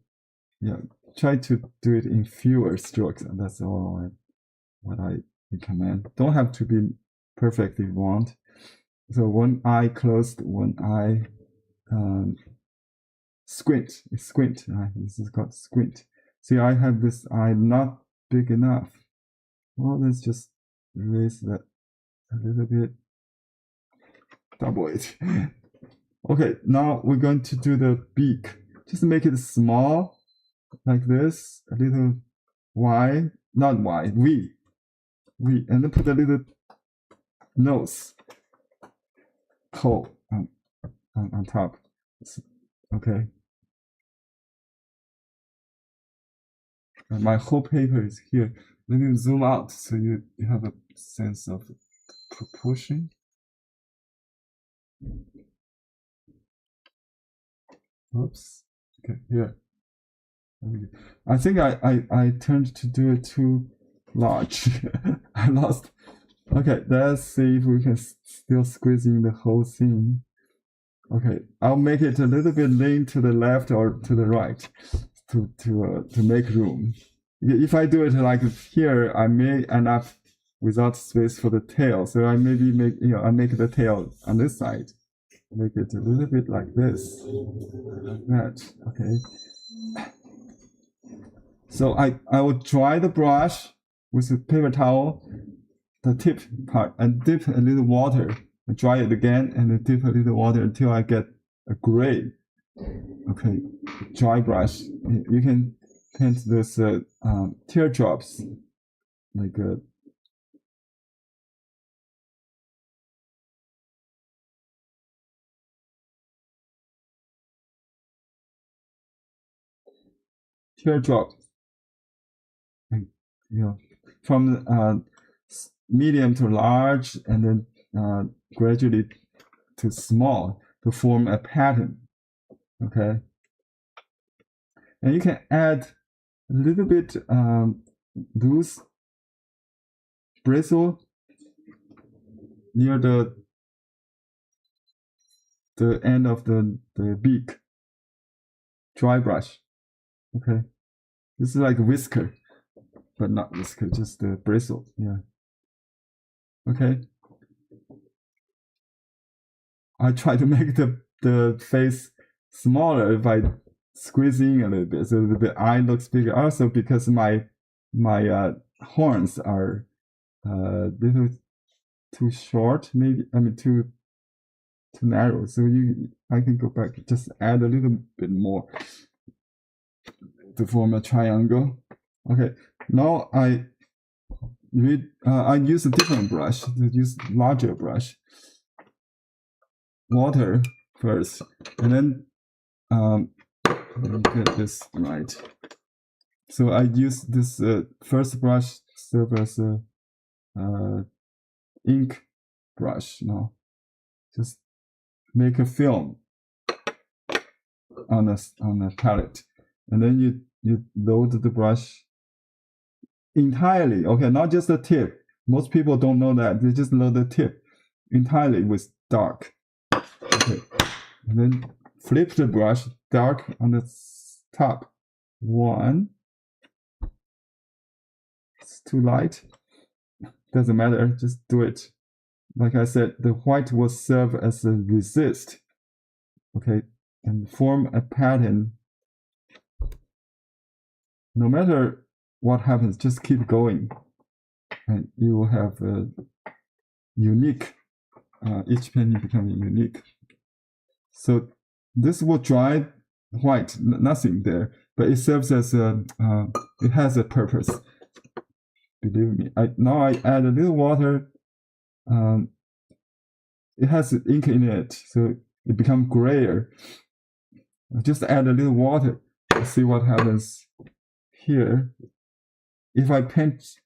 yeah, try to do it in fewer strokes, and that's all what I recommend. Don't have to be perfectly round. So one eye closed, one eye squint. Squint. This is called squint. See, I have this eye not big enough. Well, let's just raise that a little bit. Double it. Okay, now we're going to do the beak. Just make it small, like this, a little Y, not Y, V, and then put a little nose hole on top. Okay. And my whole paper is here. Let me zoom out so you have a sense of proportion. Oops. Okay, here. I think I turned to do it too large. I lost. Okay, let's see if we can still squeeze in the whole thing. Okay, I'll make it a little bit lean to the left or to the right to make room. If I do it like here, I may end up without space for the tail. So I maybe I make the tail on this side. Make it a little bit like this, like that. Okay. So I will dry the brush with a paper towel, the tip part, and dip a little water, and dry it again, and then dip a little water until I get a gray. Okay, dry brush. You can paint this teardrops, like teardrop. And, from medium to large, and then gradually to small to form a pattern. Okay, and you can add a little bit loose bristle near the the end of the beak. Dry brush. Okay. This is like a whisker, but not whisker, just the bristle. Yeah. Okay. I try to make the face smaller by squeezing a little bit, so the eye looks bigger. Also because my horns are little too short, maybe. I mean too narrow. So I can go back, just add a little bit more to form a triangle. Okay. Now I use a different brush. I use larger brush. Water first, and then let me get this right. So I use this first brush serve as a ink brush. Now, just make a film on a palette, and then you load the brush entirely. Okay, not just the tip. Most people don't know that. They just load the tip entirely with dark. Okay, and then flip the brush dark on the top. One. It's too light. Doesn't matter. Just do it. Like I said, the white will serve as a resist. Okay, and form a pattern. No matter what happens, just keep going, and you will have a unique. Each painting becoming unique. So this will dry white, nothing there, but it serves as a. It has a purpose. Believe me. Now I add a little water. It has ink in it, so it becomes grayer. I just add a little water. Let's see what happens here. If I paint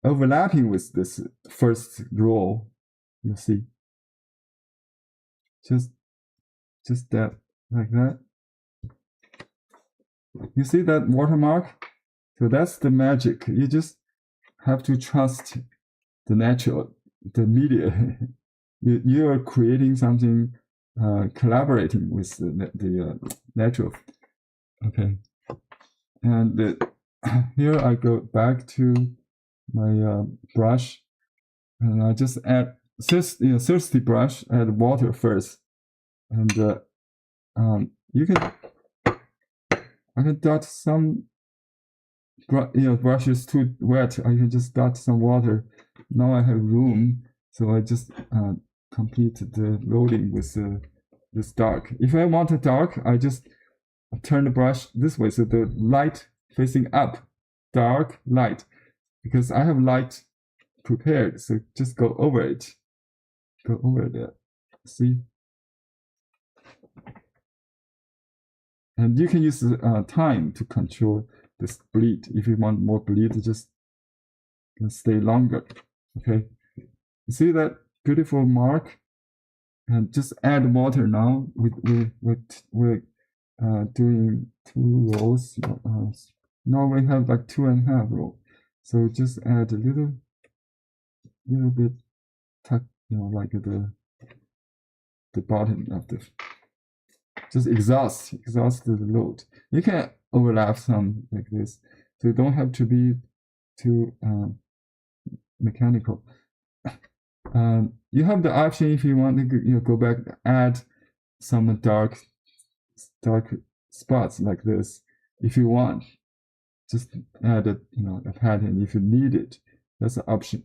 overlapping with this first row, you see. Just that, like that. You see that watermark? So that's the magic. You just have to trust the natural, the media. You are creating something, collaborating with the natural. Okay. And here I go back to my brush, and I just add thirsty brush. Add water first, and you can. I can dot some. Brush is too wet. I can just dot some water. Now I have room, so I just complete the loading with this dark. If I want a dark, I just turn the brush this way, so the light facing up, dark, light, because I have light prepared. So just go over it. Go over there. See? And you can use time to control this bleed. If you want more bleed, just stay longer. Okay? You see that beautiful mark? And just add water now. We're doing 2 rows. Now we have like 2.5 rows. So just add a little bit, like the bottom of the. Just exhaust the load. You can overlap some like this, so you don't have to be too mechanical. You have the option if you want to go back, add some dark spots like this. If you want, just add a pattern if you need it. That's an option.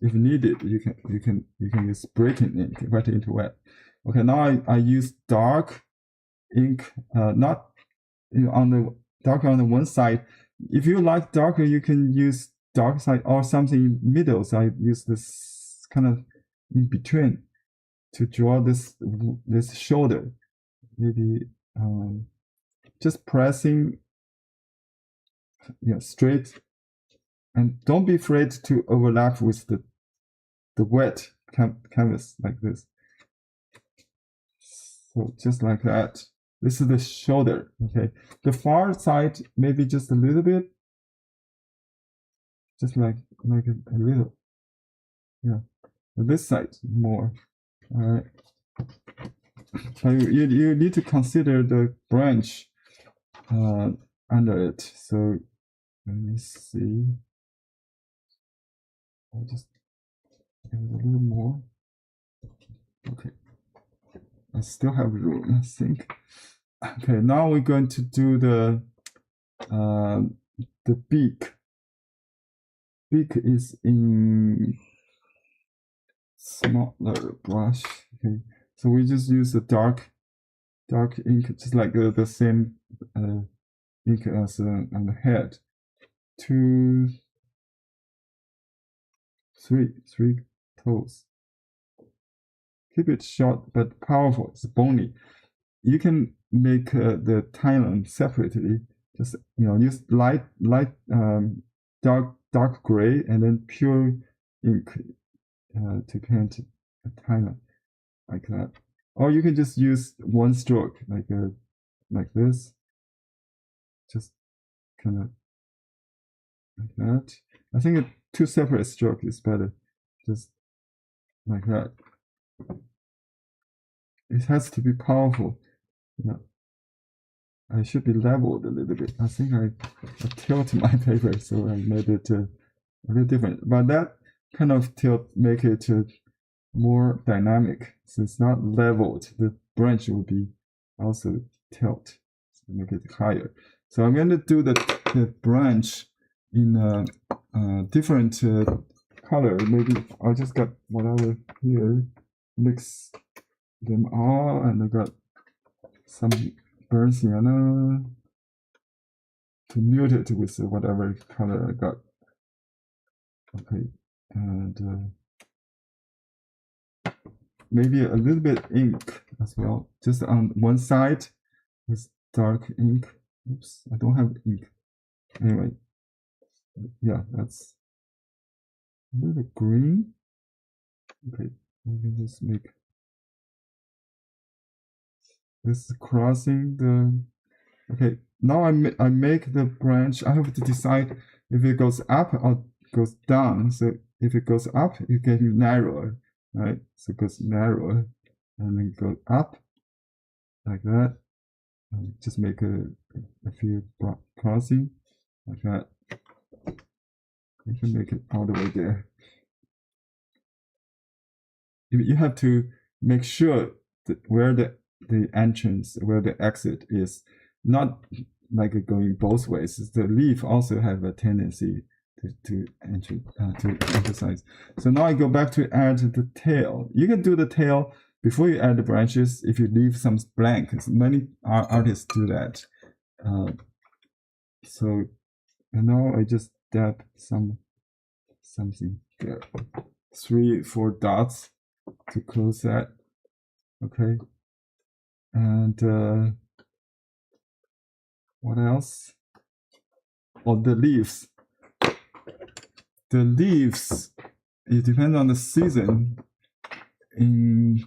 If needed, you can use breaking ink, wet into wet. Okay, now I use dark ink, not on the darker on the one side. If you like darker, you can use dark side or something middle. So I use this kind of in between to draw this shoulder. Maybe just pressing straight. And don't be afraid to overlap with the wet canvas like this. So just like that. This is the shoulder. Okay. The far side, maybe just a little bit. Just like a little. Yeah. this side more. All right. So you need to consider the branch under it. So let me see. I'll just give it a little more. Okay. I still have room, I think. Okay, now we're going to do the beak. Beak is in smaller brush. Okay, so we just use the dark ink, just like the same ink as on the head. 2, 3 toes. Keep it short but powerful. It's bony. You can make the Thailand separately. Just use light dark gray and then pure ink to paint a Thailand like that. Or you can just use one stroke like this. Just kind of like that. I think 2 separate strokes is better. Just like that. It has to be powerful. Yeah. I should be leveled a little bit. I think I tilt my paper, so I made it a little different. But that kind of tilt make it more dynamic. So it's not leveled. The branch will be also tilt, so make it higher. So I'm going to do the branch in a different color. Maybe I'll just get whatever here, mix them all, and I got some burnt sienna to mute it with whatever color I got. Okay, and maybe a little bit ink as well, just on one side with dark ink. Oops, I don't have ink. Anyway, yeah, that's a little bit green. Okay, we can just make this crossing the. Okay, now I make the branch. I have to decide if it goes up or goes down. So if it goes up, it gets narrower, right? So it goes narrower, and then go up like that. And just make a few crossing like that. You can make it all the way there. You have to make sure that where the entrance, where the exit is, not like going both ways. The leaf also have a tendency to emphasize. So now I go back to add the tail. You can do the tail before you add the branches if you leave some blank. Many artists do that. So and now I just dab something there. 3, 4 dots to close that. Okay. And what else? Oh, the leaves. The leaves, it depends on the season. In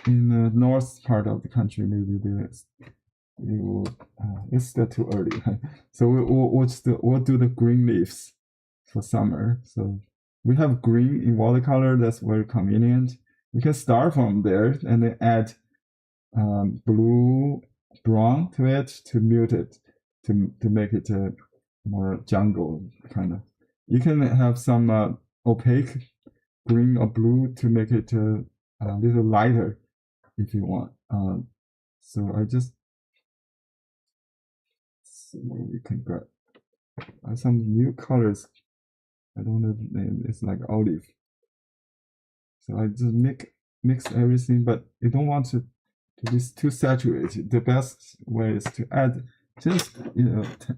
the north part of the country, maybe it's still too early. So we'll do the green leaves for summer. So we have green in watercolor. That's very convenient. We can start from there and then add blue, brown to it to mute it, to make it more jungle kind of. You can have some opaque green or blue to make it a little lighter if you want. So I just see what we can get. Some new colors. I don't know the name. It's like olive. So I just mix everything, but you don't want to be too saturated. The best way is to add just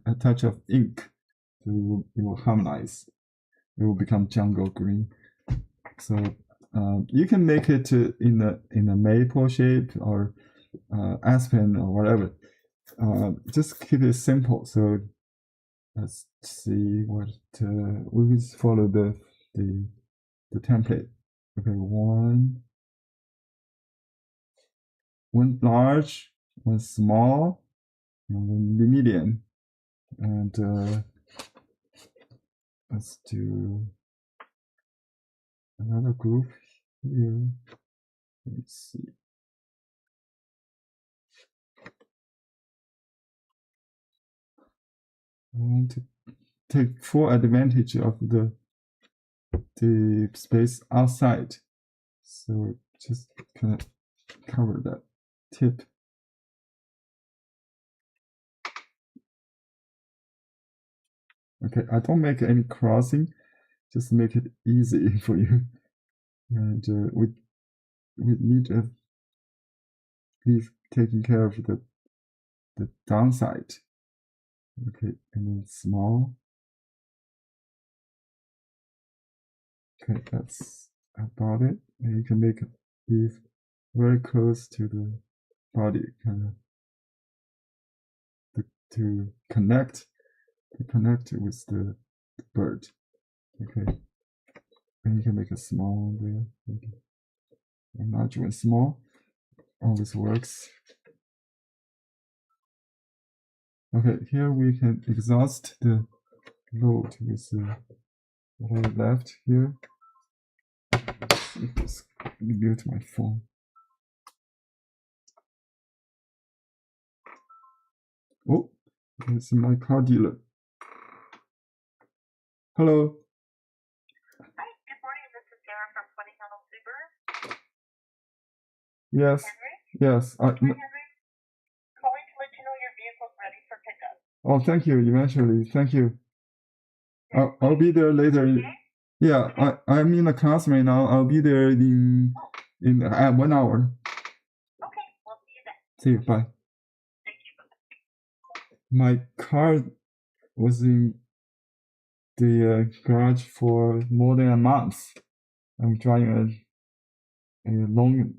a touch of ink. So it will harmonize. It will become jungle green. So you can make it in a maple shape or aspen or whatever. Just keep it simple. So let's see what we just follow the template. Okay, one large, one small, and one medium, and let's do another group here. Let's see. I want to take full advantage of the space outside. So just kind of cover that tip. Okay, I don't make any crossing, just make it easy for you. And we need to be taking care of the downside. Okay, and then small. Okay, that's about it. And you can make these very close to the body, kind of to connect with the bird. Okay, and you can make a small one there. Okay. A large one, small. Always works. Okay, here we can exhaust the load with what I left here. Just mute my phone. Oh, it's my car dealer. Hello. Hi, good morning. This is Sarah from 20 Tunnel Super. Yes. Henry? Yes. Hi, Henry. Calling to let you know your vehicle's ready for pickup. Oh, thank you. Eventually, thank you. I'll be there later. Okay. Yeah, I'm in the class right now. I'll be there in 1 hour. Okay, we'll see you then. See you. Bye. Thank you. My car was in the garage for more than a month. I'm driving a long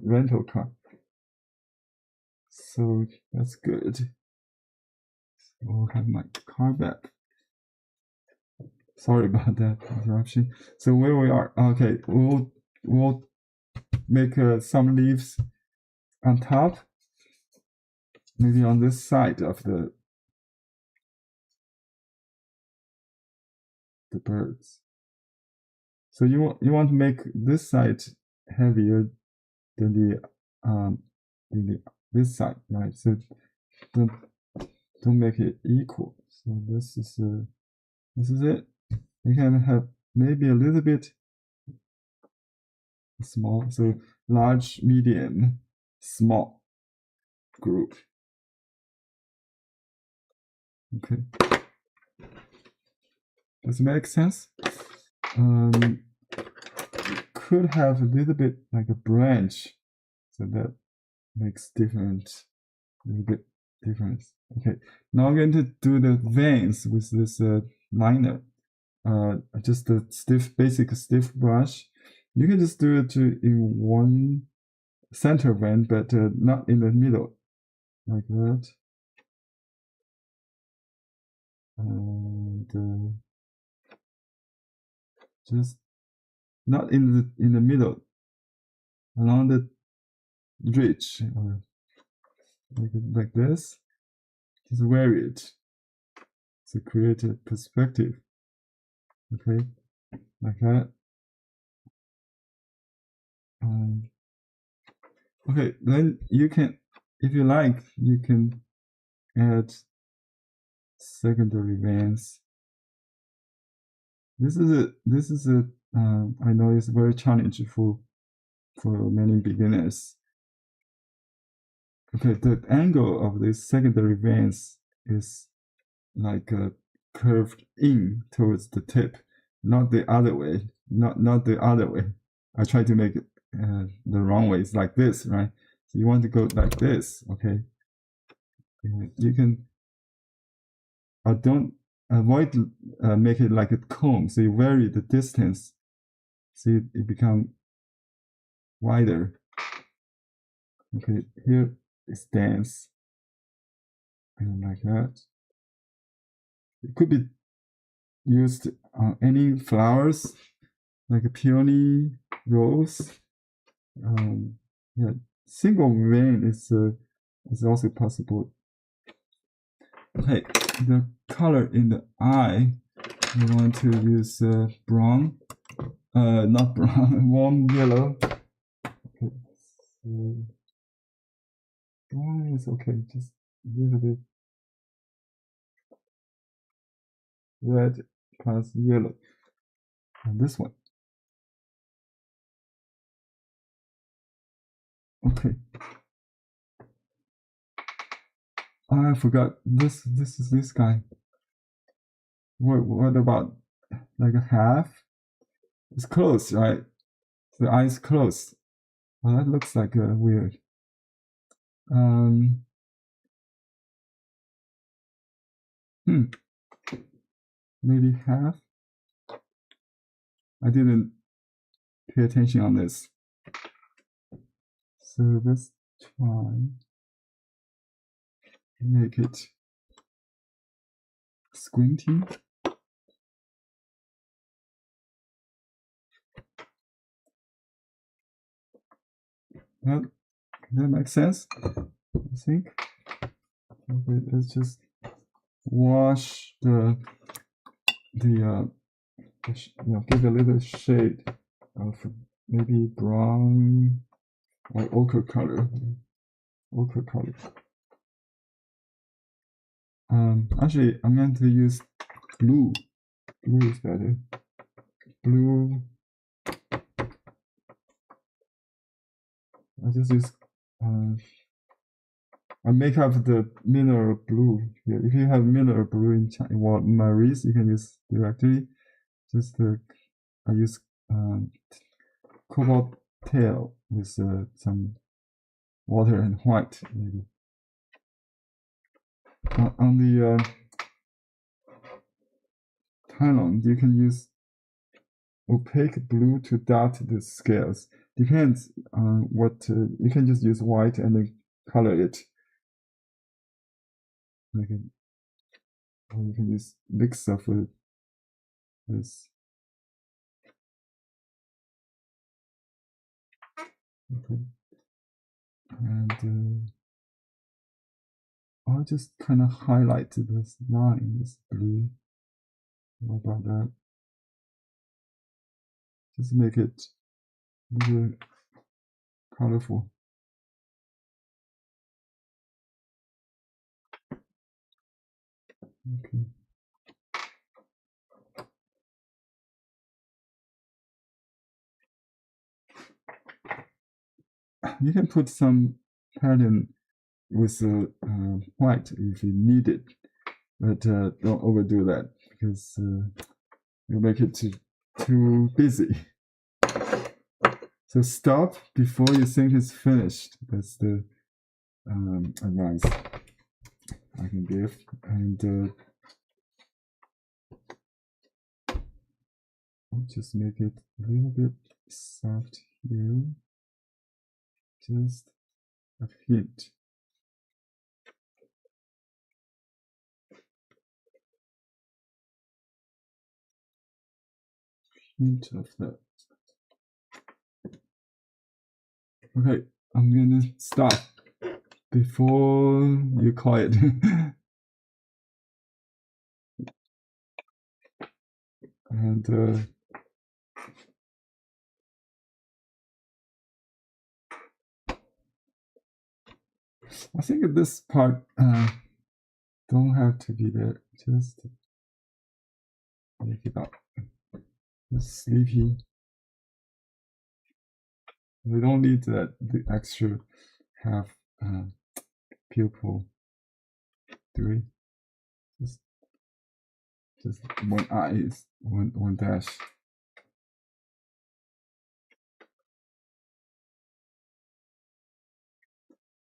rental car, so that's good. I'll have my car back. Sorry about that interruption. So where we are, okay, we'll make some leaves on top, maybe on this side of the birds. So you want to make this side heavier than this side, right? So don't make it equal. So this is it. You can have maybe a little bit small, so large, medium, small group. Okay. Does it make sense? Could have a little bit like a branch, so that makes a little bit difference. Okay, now I'm going to do the veins with this liner. Just a basic stiff brush. You can just do it in one center vein, but not in the middle, like that. And just not in the middle, along the ridge, like this. Just vary it to create a perspective. Okay, like that. Okay, then you can, if you like, you can add secondary veins. This is a I know it's very challenging for many beginners. Okay, the angle of these secondary veins is like curved in towards the tip, not the other way. Not the other way. I try to make it the wrong way. It's like this, right? So you want to go like this, okay? You can don't avoid make it like a comb. So you vary the distance, so it become wider. Okay, here it stands, and like that. It could be used on any flowers, like a peony, rose. Yeah, single vein is also possible. Okay, the color in the eye, we want to use brown. Not brown, warm yellow. Okay, so brown is okay, just a little bit red plus yellow. And this one. Okay. I forgot this is this guy. What about like a half? It's close, right? The eyes closed. Well, that looks like weird. Maybe half. I didn't pay attention on this. So let's try make it squinty. That makes sense, I think. Okay, let's just wash the give a little shade of maybe brown or ochre color. Actually, I'm going to use blue. Blue is better. Blue. I just use. I make up the mineral blue here. If you have mineral blue in China, or Maris, you can use directly. Just I use cobalt tail with some water and white maybe. On the Tylon, you can use opaque blue to dot the scales. Depends on what you can just use white and then color it. Or you can use mix of this. Okay. And I'll just kind of highlight this line, this blue. How about that? Just make it really colorful. Okay. You can put some pattern with white if you need it, but don't overdo that because you'll make it too busy. So stop before you think it's finished. That's the advice I can give. And I'll just make it a little bit soft here. Just a hint. Hint of that. Okay, I'm gonna stop before you call it. And I think this part don't have to be there. Just make it up. It's sleepy. We don't need the extra half pupil, do we? Just one eye is one dash.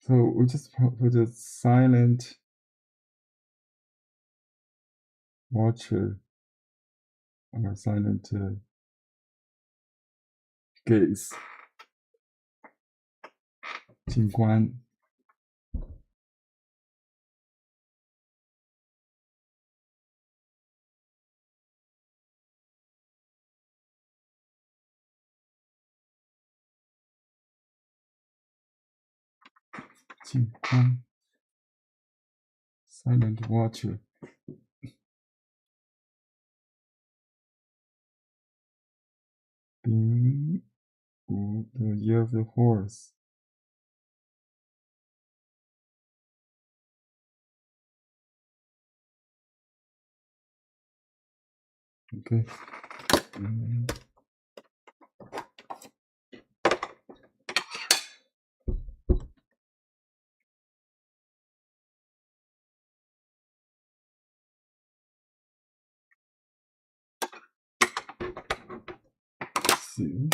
So we just put a silent watcher or silent gaze. 警官。警官 silent watcher. the year of the horse. Okay. Let's see.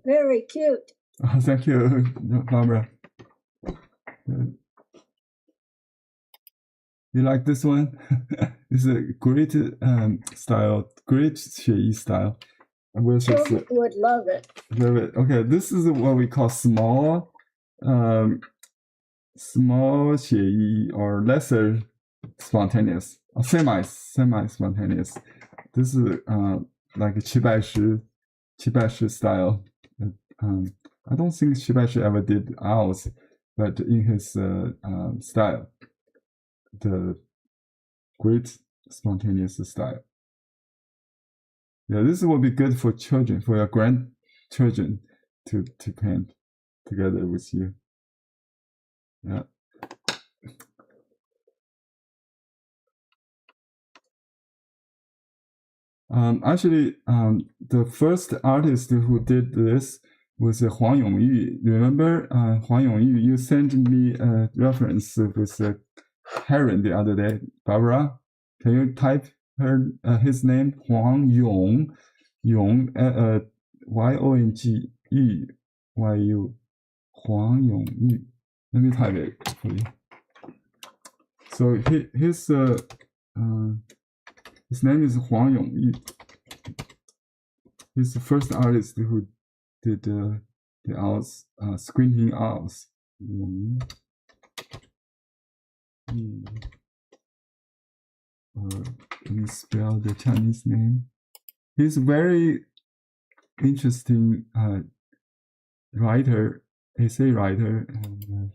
Very cute. Oh, thank you, Barbara. You like this one? It's a great style, great Xieyi style. Children would love it. Okay, this is what we call small Xieyi or lesser spontaneous, semi-spontaneous. This is like Qixi style. I don't think Qixi ever did ours, but in his style, the great spontaneous style. Yeah, this will be good for children, for your grandchildren to paint together with you. Yeah. Actually, the first artist who did this was Huang Yongyu. Remember, Huang Yongyu, you sent me a reference with a heron the other day. Barbara, can you type his name? Huang Yong, Yongyu. Huang Yongyu. Let me type it for you. So his name is Huang Yongyu. He's the first artist who did the owls, squinting owls. Let me spell the Chinese name. He's a very interesting writer, essay writer, and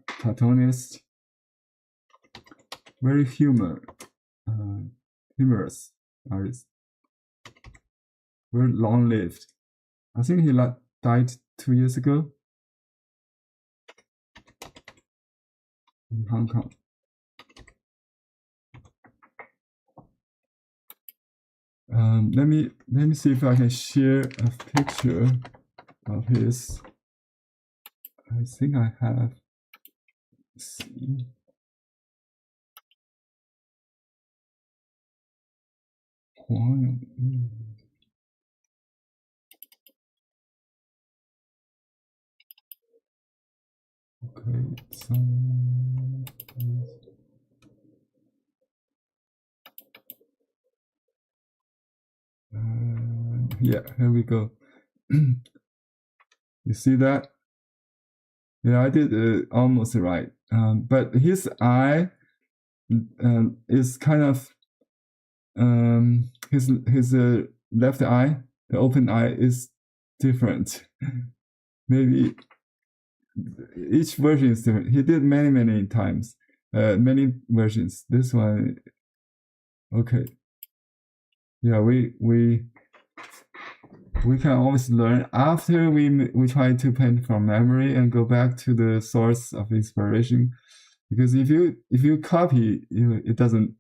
cartoonist. Very humorous artist. Very long-lived. I think he died 2 years ago in Hong Kong. Let me see if I can share a picture of his. I think I have. Let's see. Okay, so yeah, here we go. You see that? Yeah, I did almost right. But his eye is kind of his left eye, the open eye, is different. Maybe each version is different. He did many times, many versions. This one, okay. Yeah, we can always learn after we try to paint from memory and go back to the source of inspiration. Because if you copy, it doesn't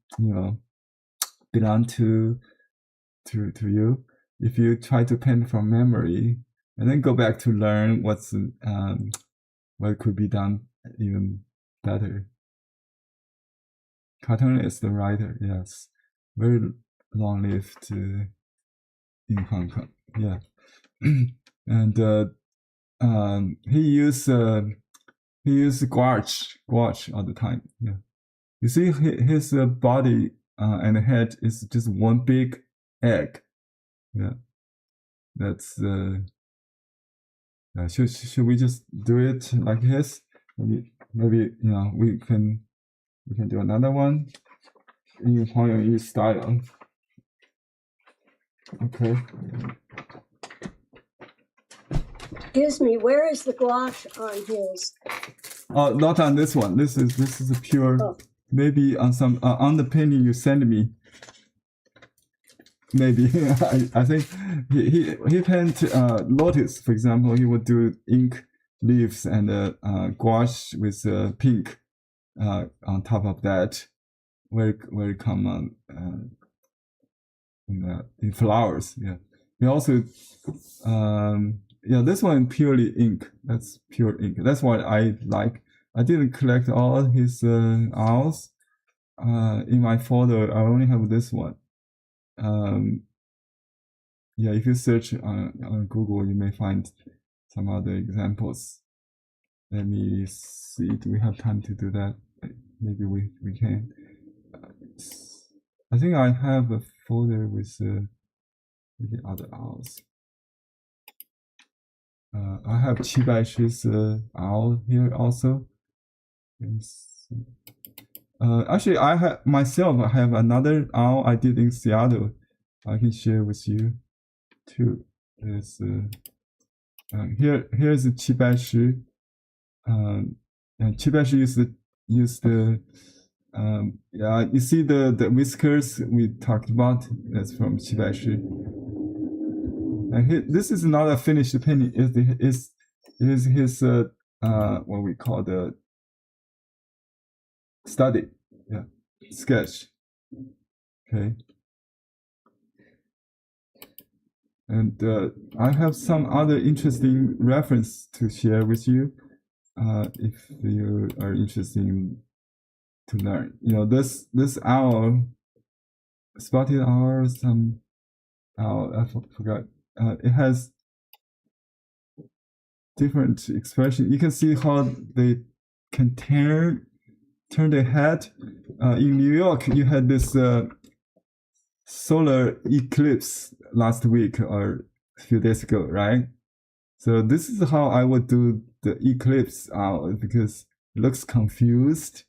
belong to you. If you try to paint from memory and then go back to learn what could be done even better. Cartoonist, the writer, yes, very long-lived in Hong Kong. Yeah, and he used gouache all the time. Yeah, you see his body and head is just one big egg. Yeah, that's should we just do it like his? Maybe we can do another one in Huang Yongyu style. Okay. Excuse me, where is the gouache on his? Oh, not on this one. This is a pure. Oh. Maybe on some on the painting you sent me. Maybe I think he paint lotus, for example. He would do ink leaves and gouache with pink on top of that. Very common in flowers. Yeah. He also this one purely ink. That's pure ink. That's what I like. I didn't collect all his owls. In my folder, I only have this one. If you search on Google, you may find some other examples. Let me see. Do we have time to do that? Maybe we can. I think I have a folder with the other owls. I have Qixi owl here also. Actually, I have another owl I did in Seattle. I can share with you too. There's here's the Qixi. And Qixi use the you see the whiskers we talked about. That's from Qixi. And this is not a finished painting. It is his what we call the study, sketch. Okay. And I have some other interesting reference to share with you, if you are interested to learn. This owl, spotted owl, some owl, I forgot. It has different expression. You can see how they can turn their head. In New York, you had this solar eclipse last week or a few days ago, right? So this is how I would do the eclipse owl, because it looks confused.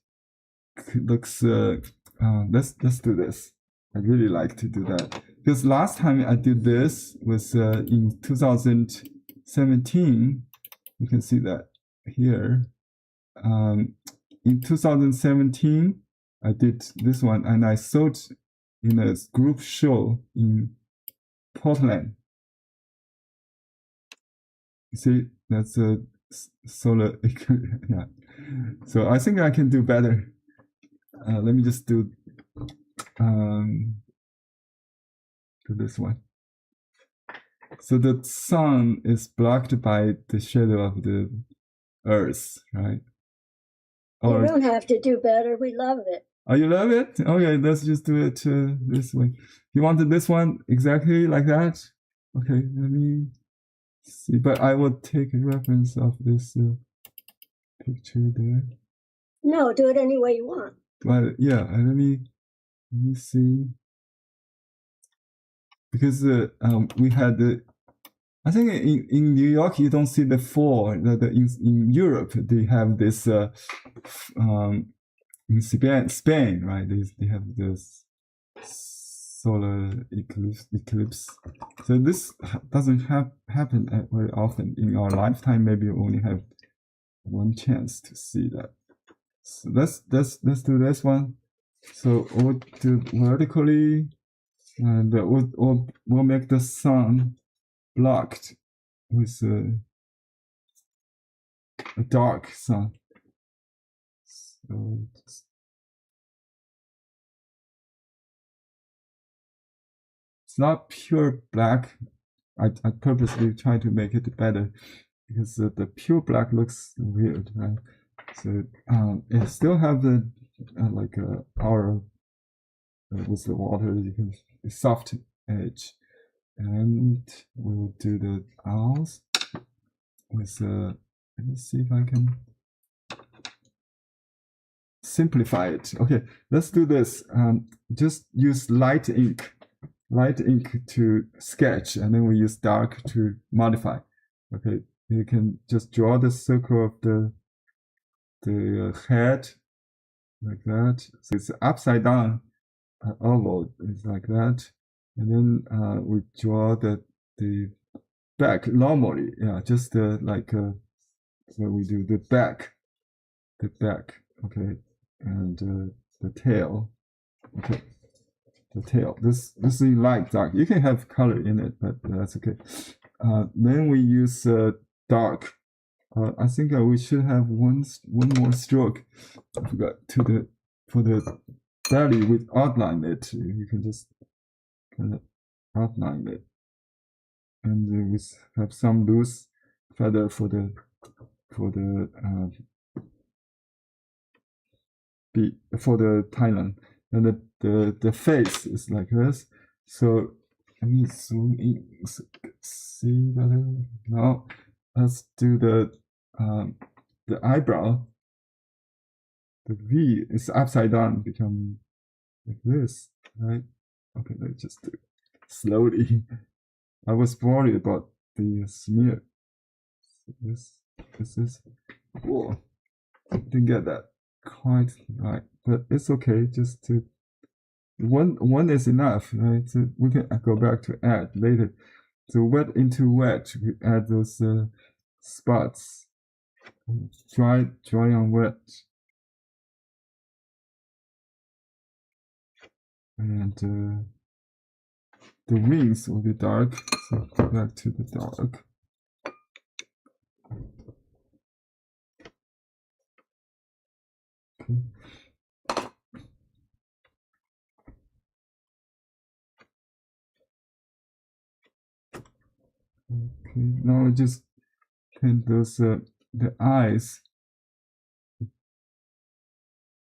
It looks let's do this. I really like to do that, because last time I did this was in 2017. You can see that here. In 2017, I did this one, and I saw it in a group show in Portland. You see, that's a solar. Yeah. So I think I can do better. Let me just do this one. So the sun is blocked by the shadow of the earth, right? You don't have to do better. We love it. Oh, you love it? Okay, let's just do it this way. You wanted this one exactly like that? Okay, let me see. But I will take a reference of this picture there. No, do it any way you want. But yeah, let me see. Because we had I think in New York you don't see the fall. In Europe they have this. In Spain, right? They have this solar eclipse. So this doesn't happen very often in our lifetime. Maybe you only have one chance to see that. So let's do this one. So we'll do vertically, and we'll make the sun blocked with a dark sun. So it's not pure black. I purposely try to make it better, because the pure black looks weird, right? So it still have the like aura with the water. You can soft edge, and we'll do the owls with let me see if I can simplify it. Okay, let's do this. Just use light ink to sketch, and then we use dark to modify. Okay, you can just draw the circle of the head like that. So it's upside down oval. It's like that, and then we draw the back normally. Yeah, just like when we do the back. the back, okay, and the tail, okay, the tail. This is light dark. You can have color in it, but that's okay. Then we use dark. I think we should have one more stroke. I forgot for the belly. We outline it. You can just kind of outline it, and we have some loose feather for the Thailand, and the face is like this. So let me zoom in so you can see better. Now let's do the eyebrow. The V is upside down, become like this, right? Okay, let's just do it slowly. I was worried about the smear. This is, whoa, didn't get that quite right, but it's okay. Just to one is enough, right? So we can go back to add later. So wet into wet, we add those spots. Dry on wet, and the wings will be dark. So go back to the dark. Okay. Okay, now just paint those the eyes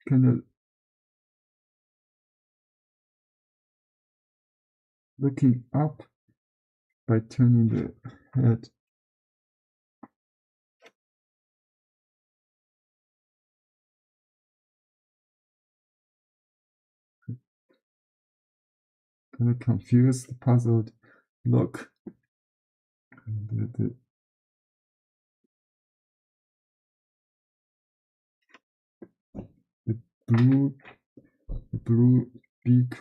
kind of looking up by turning the head. Kind of confused, puzzled look. And the blue beak,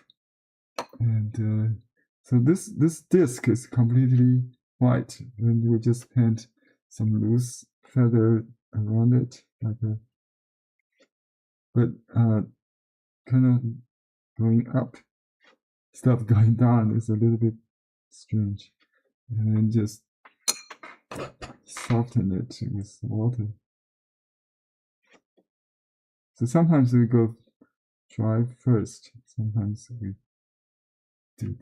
and so this disc is completely white, and we just paint some loose feather around it, like a, but kind of going up instead of going down is a little bit strange, and just soften it with water. So sometimes we go dry first, sometimes we do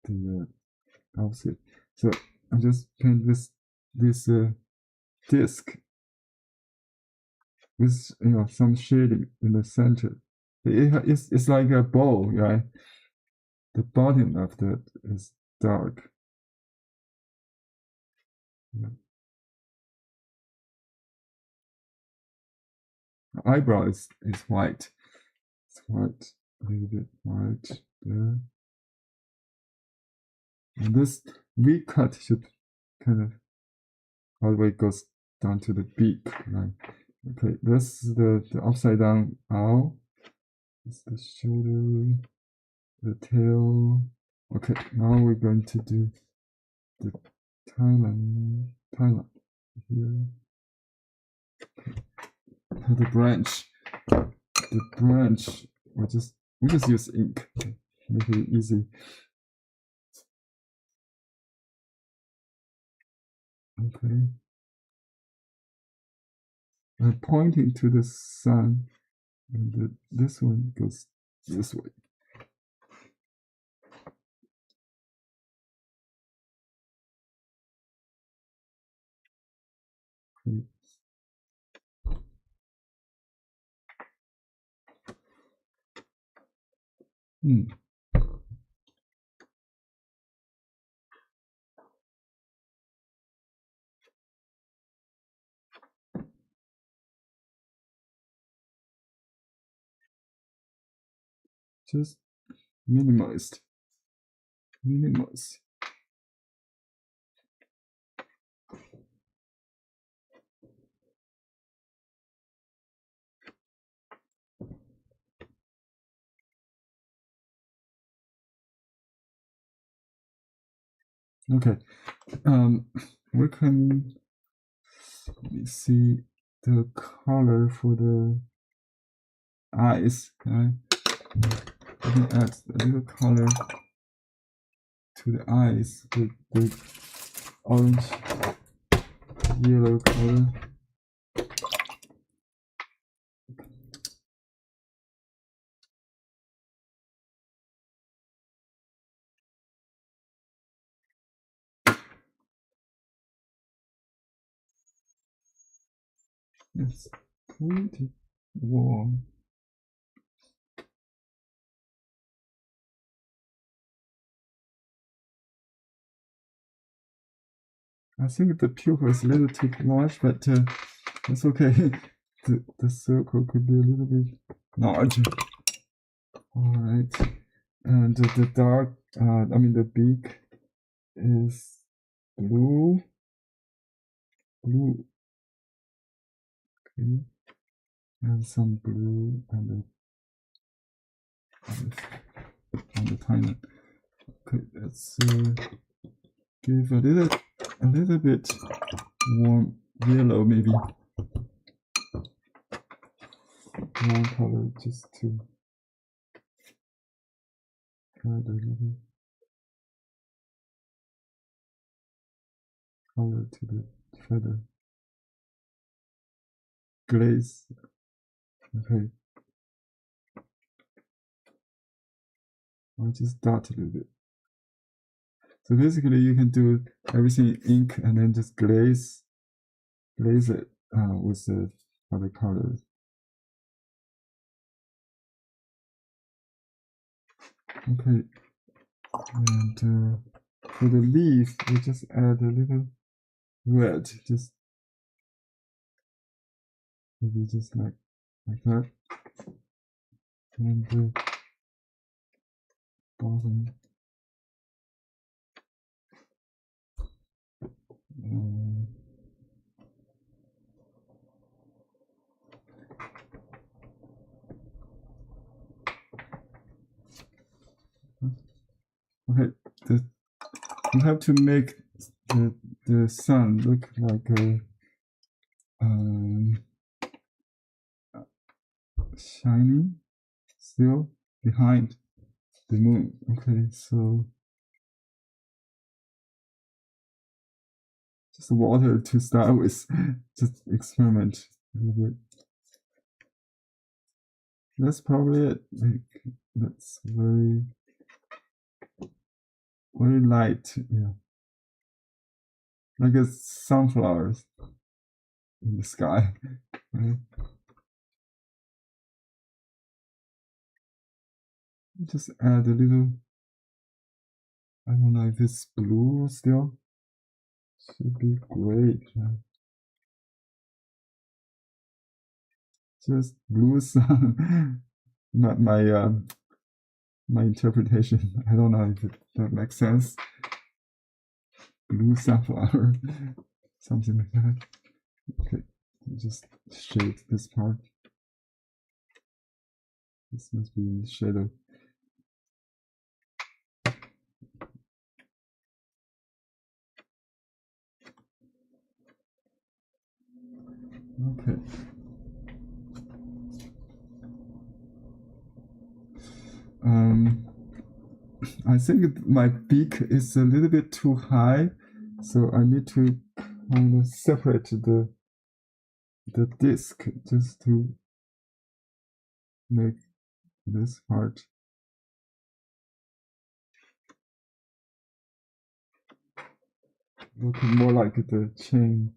the opposite. So I just paint this disc with some shading in the center. It's like a bowl, right? The bottom of that is dark. Yeah. The eyebrow is white. It's white, a little bit white there. And this V cut should kind of all the way goes down to the beak, right? Okay, this is the upside down owl. This is the shoulder, the tail. Okay, now we're going to do the Thailand here. Okay. The branch. We just use ink. Make it easy. Okay. I'm pointing to the sun, and this one goes this way. Okay. Just minimize. Okay. We can, let me see. the color for the eyes. Okay? I can add a little color to the eyes with the orange, yellow color. It's pretty warm. I think the pupil is a little too large, but that's okay. The circle could be a little bit larger. All right, and the dark, I mean the beak is blue. Okay, and some blue on the tiny. Okay, let's give a little bit warm yellow, maybe warm color, just to add a little color to the feather glaze. Okay, I'll just dot a little bit. So basically, you can do everything in ink and then just glaze it with the other colors. Okay, and for the leaf, we just add a little red, just maybe just like that, and the bottom. Okay, you have to make the sun look like a shining still behind the moon. Okay, so just water to start with. Just experiment a little bit. That's probably it. Like, that's very light. Yeah, like a sunflowers in the sky. Right? Just add a little. I don't know if it's blue still. Should be great. Yeah. Just blue sun. my interpretation. I don't know if that makes sense. Blue sunflower, something like that. Okay, just shade this part. This must be shadow. Okay. I think my beak is a little bit too high, so I need to kind of separate the disc just to make this part look more like the chain.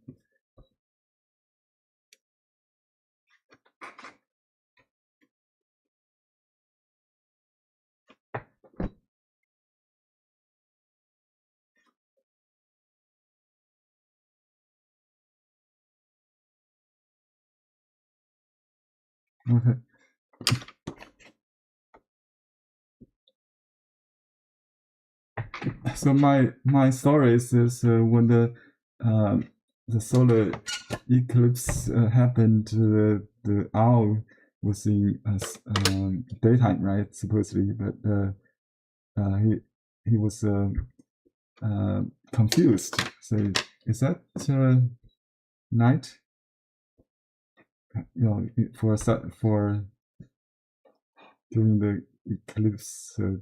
Okay. So my story is when the solar eclipse happened, the owl was in daytime, right? Supposedly, but he was confused. So is that night? for during the eclipse, it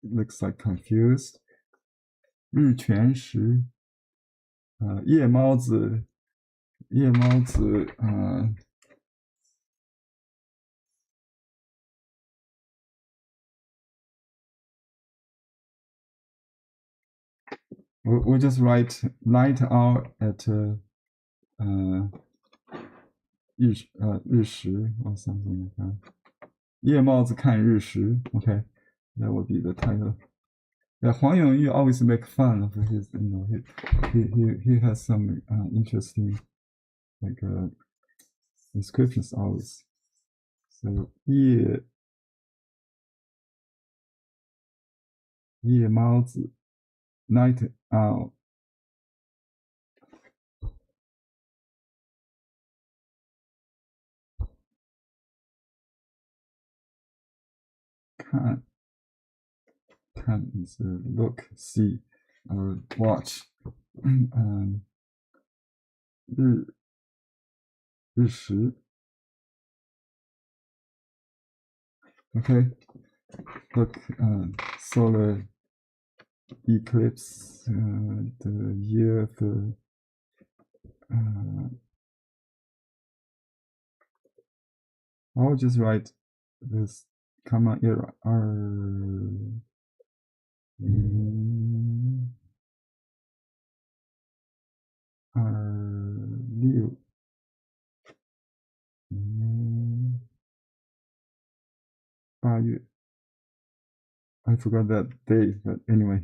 looks like confused. 日全食，夜猫子，we just write light hour at 日食 or something like that. 夜帽子看日食 Okay, that would be the title. Yeah, Huang Yongyu always make fun of his, he has some interesting like descriptions always. So 夜猫子 night owl. 看 is look, see, or watch. 日食 Okay, look, solar eclipse, the year of the I'll just write this comma error R6 8月 I forgot that day, but anyway,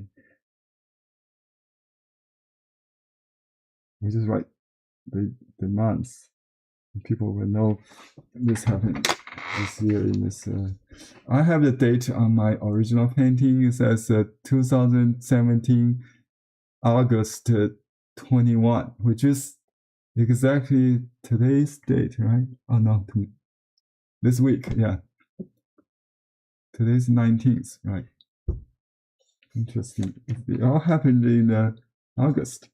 we just write the months. People will know this happened this year in this. I have the date on my original painting. It says 2017 August 21, which is exactly today's date, right? Oh no, this week, yeah. Today's 19th, right? Interesting. It all happened in August.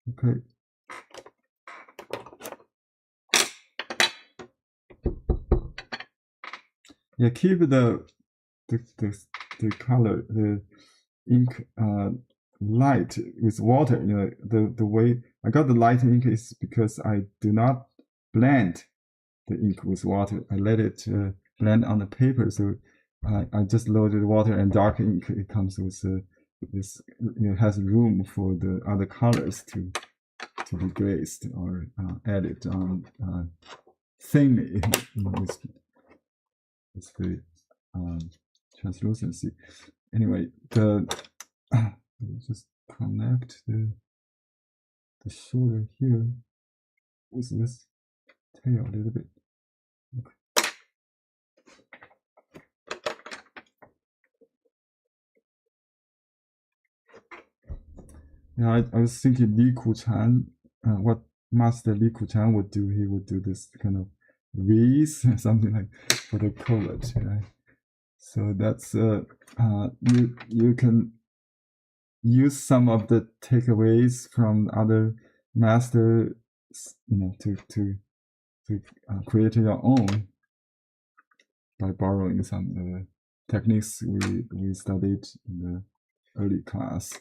Okay. Yeah, keep the color, the ink light with water. The way I got the light ink is because I do not blend the ink with water. I let it blend on the paper. So I just loaded water and dark ink. It comes with this. Has room for the other colors to be glazed or added on thinly with the translucency. Anyway, just connect the shoulder here with this tail a little bit. Okay. Yeah, I was thinking Li Kuchan, what Master Li Kuchan would do. He would do this kind of V's, something like for the collage, right? So that's you can use some of the takeaways from other masters, to create your own by borrowing some techniques we studied in the early class.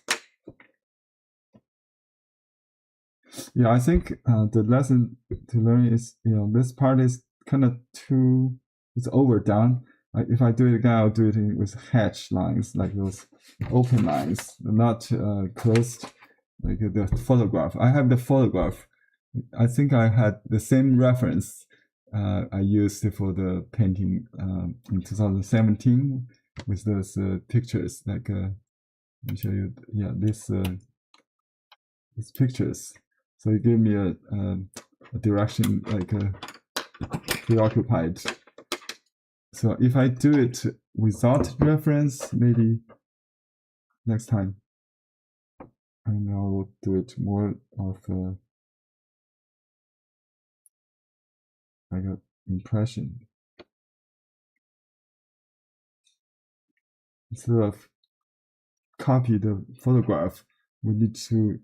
Yeah, I think the lesson to learn is, this part is kind of it's overdone. If I do it again, I'll do it with hatch lines, like those open lines, not closed, like the photograph. I have the photograph. I think I had the same reference I used for the painting in 2017 with those pictures. Like, let me show you. Yeah, these pictures. So it gave me a direction, like preoccupied. So if I do it without reference, maybe next time, and I'll do it more of like an impression. Instead of copy the photograph, we need to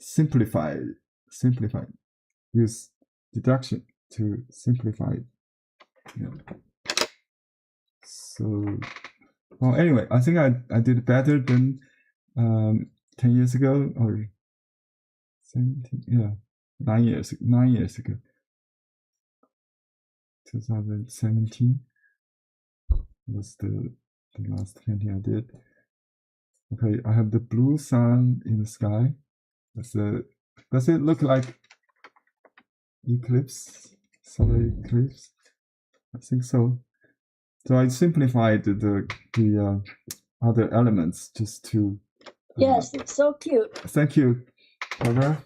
simplify. Use deduction to simplify it. Yeah. So, well, anyway, I think I did better than 10 years ago or 17, yeah, 9 years ago. 2017 was the last painting I did. Okay, I have the blue sun in the sky. Does it look like eclipse, solar eclipse? I think so. So I simplified the other elements just to. Yes, it's so cute. Thank you, Barbara.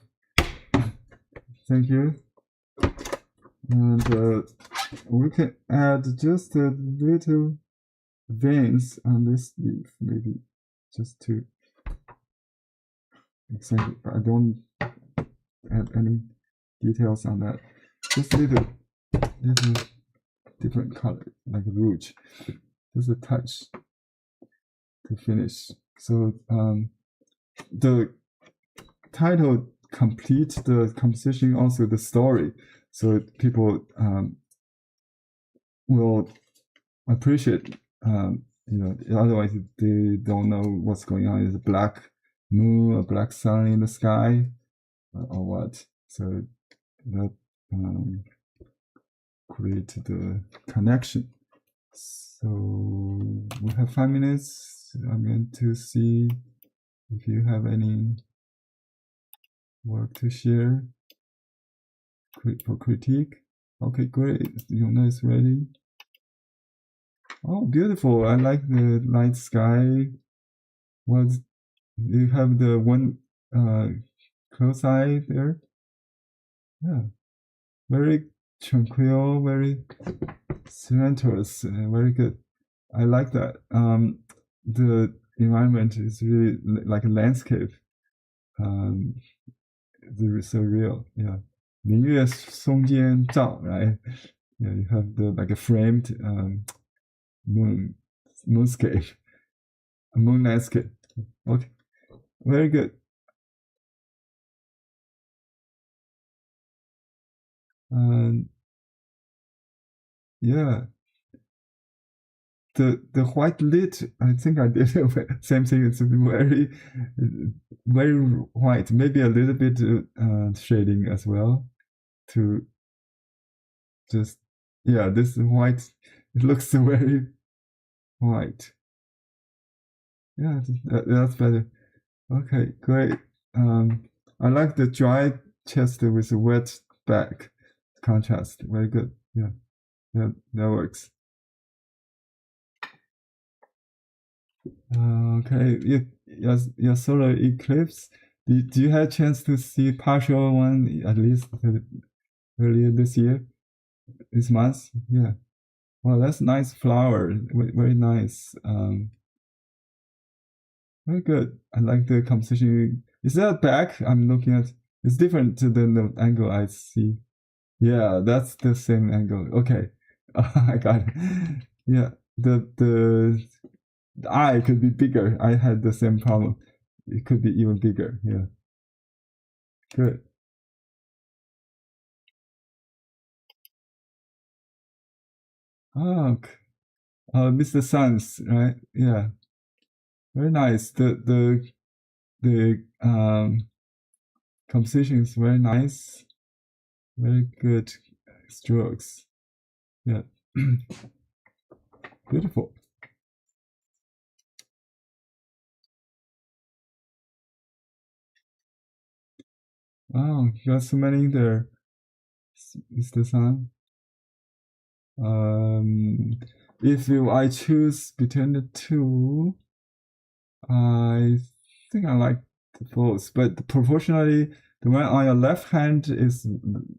Thank you. And we can add just a little veins on this leaf, maybe just to. Exactly. I don't add any details on that. Just little different color, like rouge. Just a touch to finish. So the title completes the composition, also the story. So people will appreciate. Otherwise they don't know what's going on. Is a black moon, a black sun in the sky, or what? So that create the connection. So we have 5 minutes. I'm going to see if you have any work to share for critique. Okay, great. Yona is ready. Oh, beautiful. I like the night sky. You have the one close eye there? Yeah. Very tranquil, very serenitous, very good. I like that. The environment is really like a landscape. So real. Yeah. 明月松间照, right? Yeah, you have the like a framed moonscape, a moon landscape. Okay, very good. Yeah, the white lit, I think I did same thing. It's very white, maybe a little bit shading as well to just, yeah, this white, it looks very white. Yeah, that's better. Okay, great. I like the dry chest with a wet back contrast. Very good. Yeah, that works. Okay, your solar eclipse. Do you have a chance to see partial one at least earlier this year, this month? Yeah. Well, that's nice flower. Very nice. Very good. I like the composition. Is that back? I'm looking at. It's different than the angle I see. Yeah, that's the same angle. Okay, I got it. Yeah, the eye could be bigger. I had the same problem. It could be even bigger. Yeah. Good. Oh, Mr. Sans, right? Yeah. Very nice. The composition is very nice. Very good strokes. Yeah. Beautiful. Wow, you got so many there, Mr. San. If I choose between the two, I think I like both, but proportionally, the one on your left hand is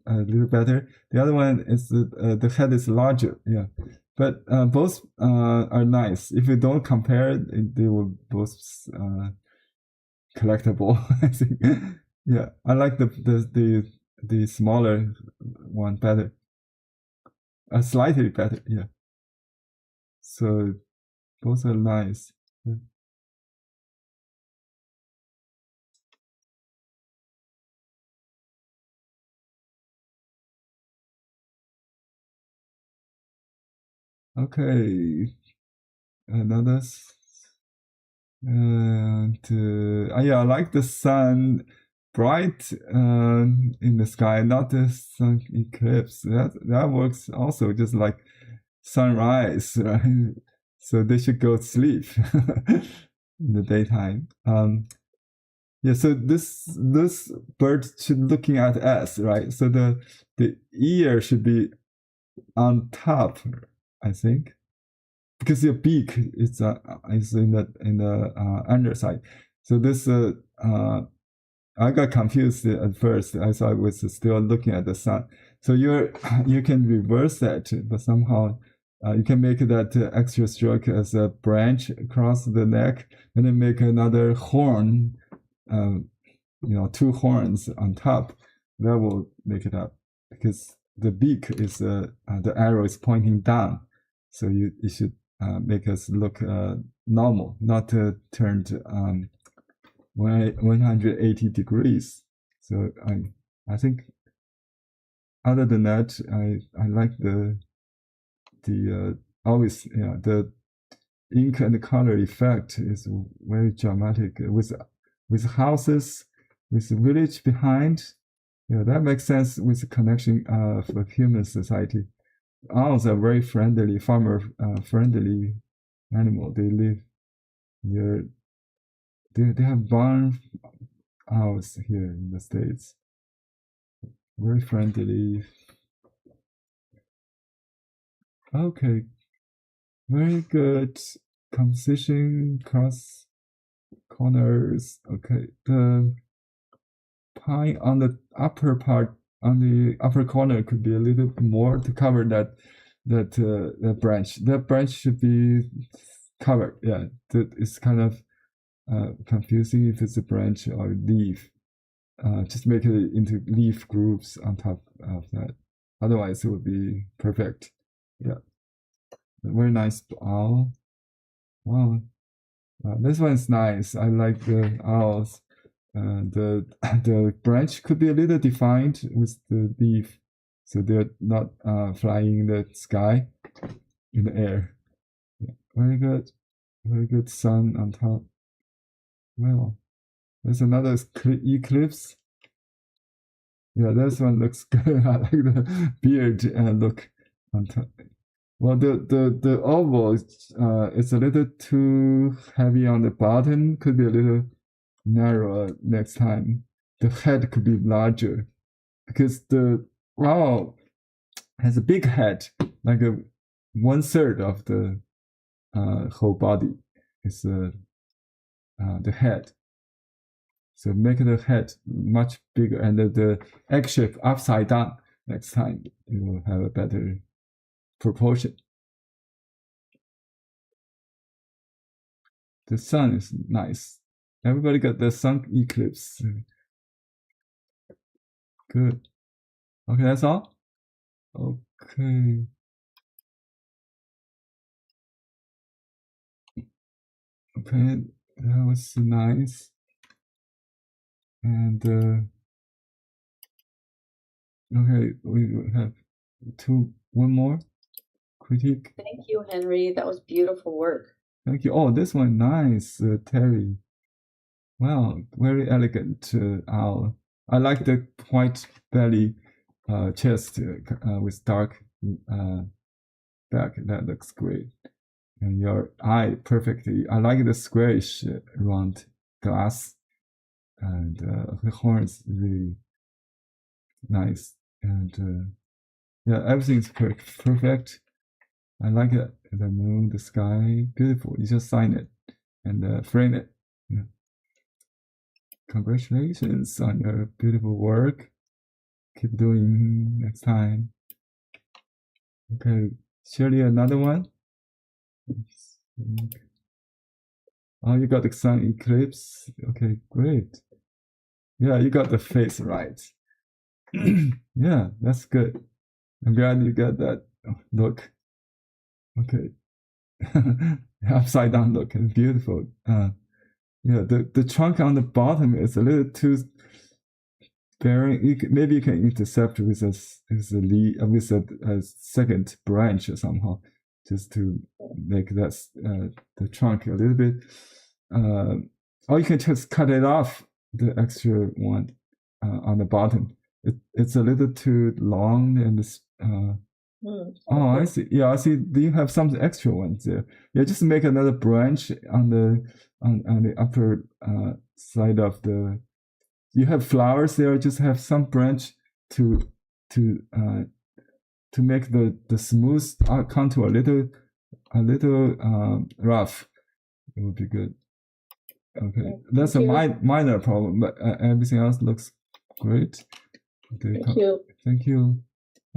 a little better. The other one is the head is larger. Yeah, but both are nice. If you don't compare, they will both collectible. I think. Yeah, I like the smaller one better. Slightly better. Yeah. So both are nice. Okay, another. And yeah, I like the sun bright in the sky, not the sun eclipse. That works also, just like sunrise, right? So they should go to sleep in the daytime. Yeah, so this bird should looking at us, right? So the ear should be on top, I think, because your beak is in the underside. So this I got confused at first. I thought it was still looking at the sun. So you can reverse that, but somehow you can make that extra stroke as a branch across the neck, and then make another horn. Two horns on top. That will make it up, because the beak is the arrow is pointing down. So you should make us look normal, not turned 180 degrees. So I think other than that, I like the always the ink and color effect is very dramatic with houses, with village behind. Yeah, that makes sense with the connection of human society. Owls are very friendly, farmer friendly animal. They live near. They have barn owls here in the States. Very friendly. Okay, very good composition, cross corners. Okay, the pine on the upper part, on the upper corner, could be a little bit more to cover that branch. That branch should be covered. Yeah, that is kind of confusing if it's a branch or leaf. Just make it into leaf groups on top of that. Otherwise, it would be perfect. Yeah, very nice owl. Wow, this one's nice. I like the owls. The branch could be a little defined with the leaf, so they're not flying in the sky, in the air. Yeah, very good sun on top. Well, there's another eclipse. Yeah, this one looks good. I like the beard look on top. Well, the oval it's a little too heavy on the bottom. Could be a little narrower next time. The head could be larger, because the owl has a big head, like a 1/3 of the whole body is the head. So make the head much bigger, and the egg shape upside down. Next time you will have a better proportion. The sun is nice. Everybody got the sun eclipse. Good. Okay, that's all. Okay. Okay, that was nice. And okay, we have one more critique. Thank you, Henry. That was beautiful work. Thank you. Oh, this one nice, Terry. Wow, very elegant owl. I like the white belly, chest with dark back. That looks great. And your eye perfectly. I like the squarish round glass, and the horns really nice. And yeah, everything's perfect. I like it. The moon, the sky, beautiful. You just sign it and frame it. Yeah. Congratulations on your beautiful work. Keep doing next time. Okay, surely another one. Oh, you got the sun eclipse. Okay, great. Yeah, you got the face right. Yeah, that's good. I'm glad you got that look. Okay. Upside down look, and beautiful. Yeah, the trunk on the bottom is a little too barren. Maybe you can intercept with a second branch somehow. just to make that the trunk a little bit. Or you can just cut it off, the extra one on the bottom. It's a little too long and oh, I see. Yeah, I see. Do you have some extra ones there? Yeah, just make another branch on the upper side of the. You have flowers there. Just have some branch to make the smooth contour a little rough. It would be good. Okay, that's a minor problem, but everything else looks great. Okay, Thank you. Thank you.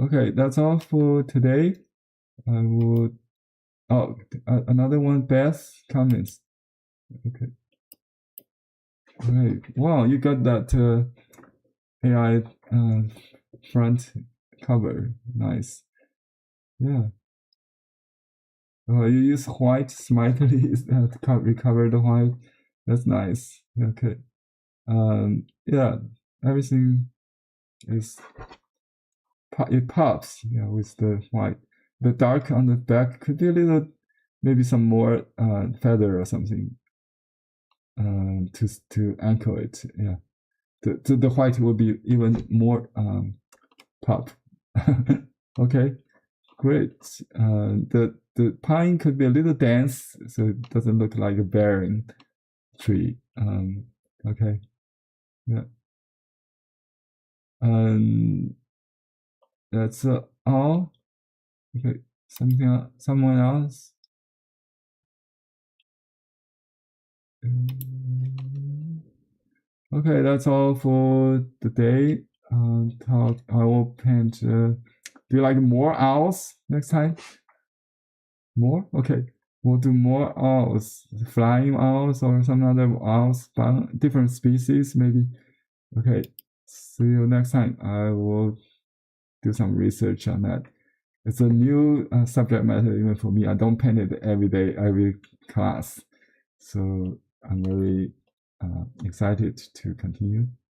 Okay, that's all for today. I will. Oh, another one. Beth comments. Okay. Great. Wow, you got that AI front cover. Nice. Yeah. You use white smartly to recover the white. That's nice. Okay. Yeah. Everything is. It pops, yeah, with the white. The dark on the back could be a little, maybe some more feather or something to anchor it. Yeah, the white will be even more pop. Okay, great. The pine could be a little dense, so it doesn't look like a barren tree. Okay, yeah. That's all. Okay, someone else. Okay, that's all for the day. I will paint. Do you like more owls next time? More? Okay, we'll do more owls, flying owls or some other owls, different species maybe. Okay, see you next time. I will do some research on that. It's a new subject matter even for me. I don't paint it every day, every class. So I'm very excited to continue.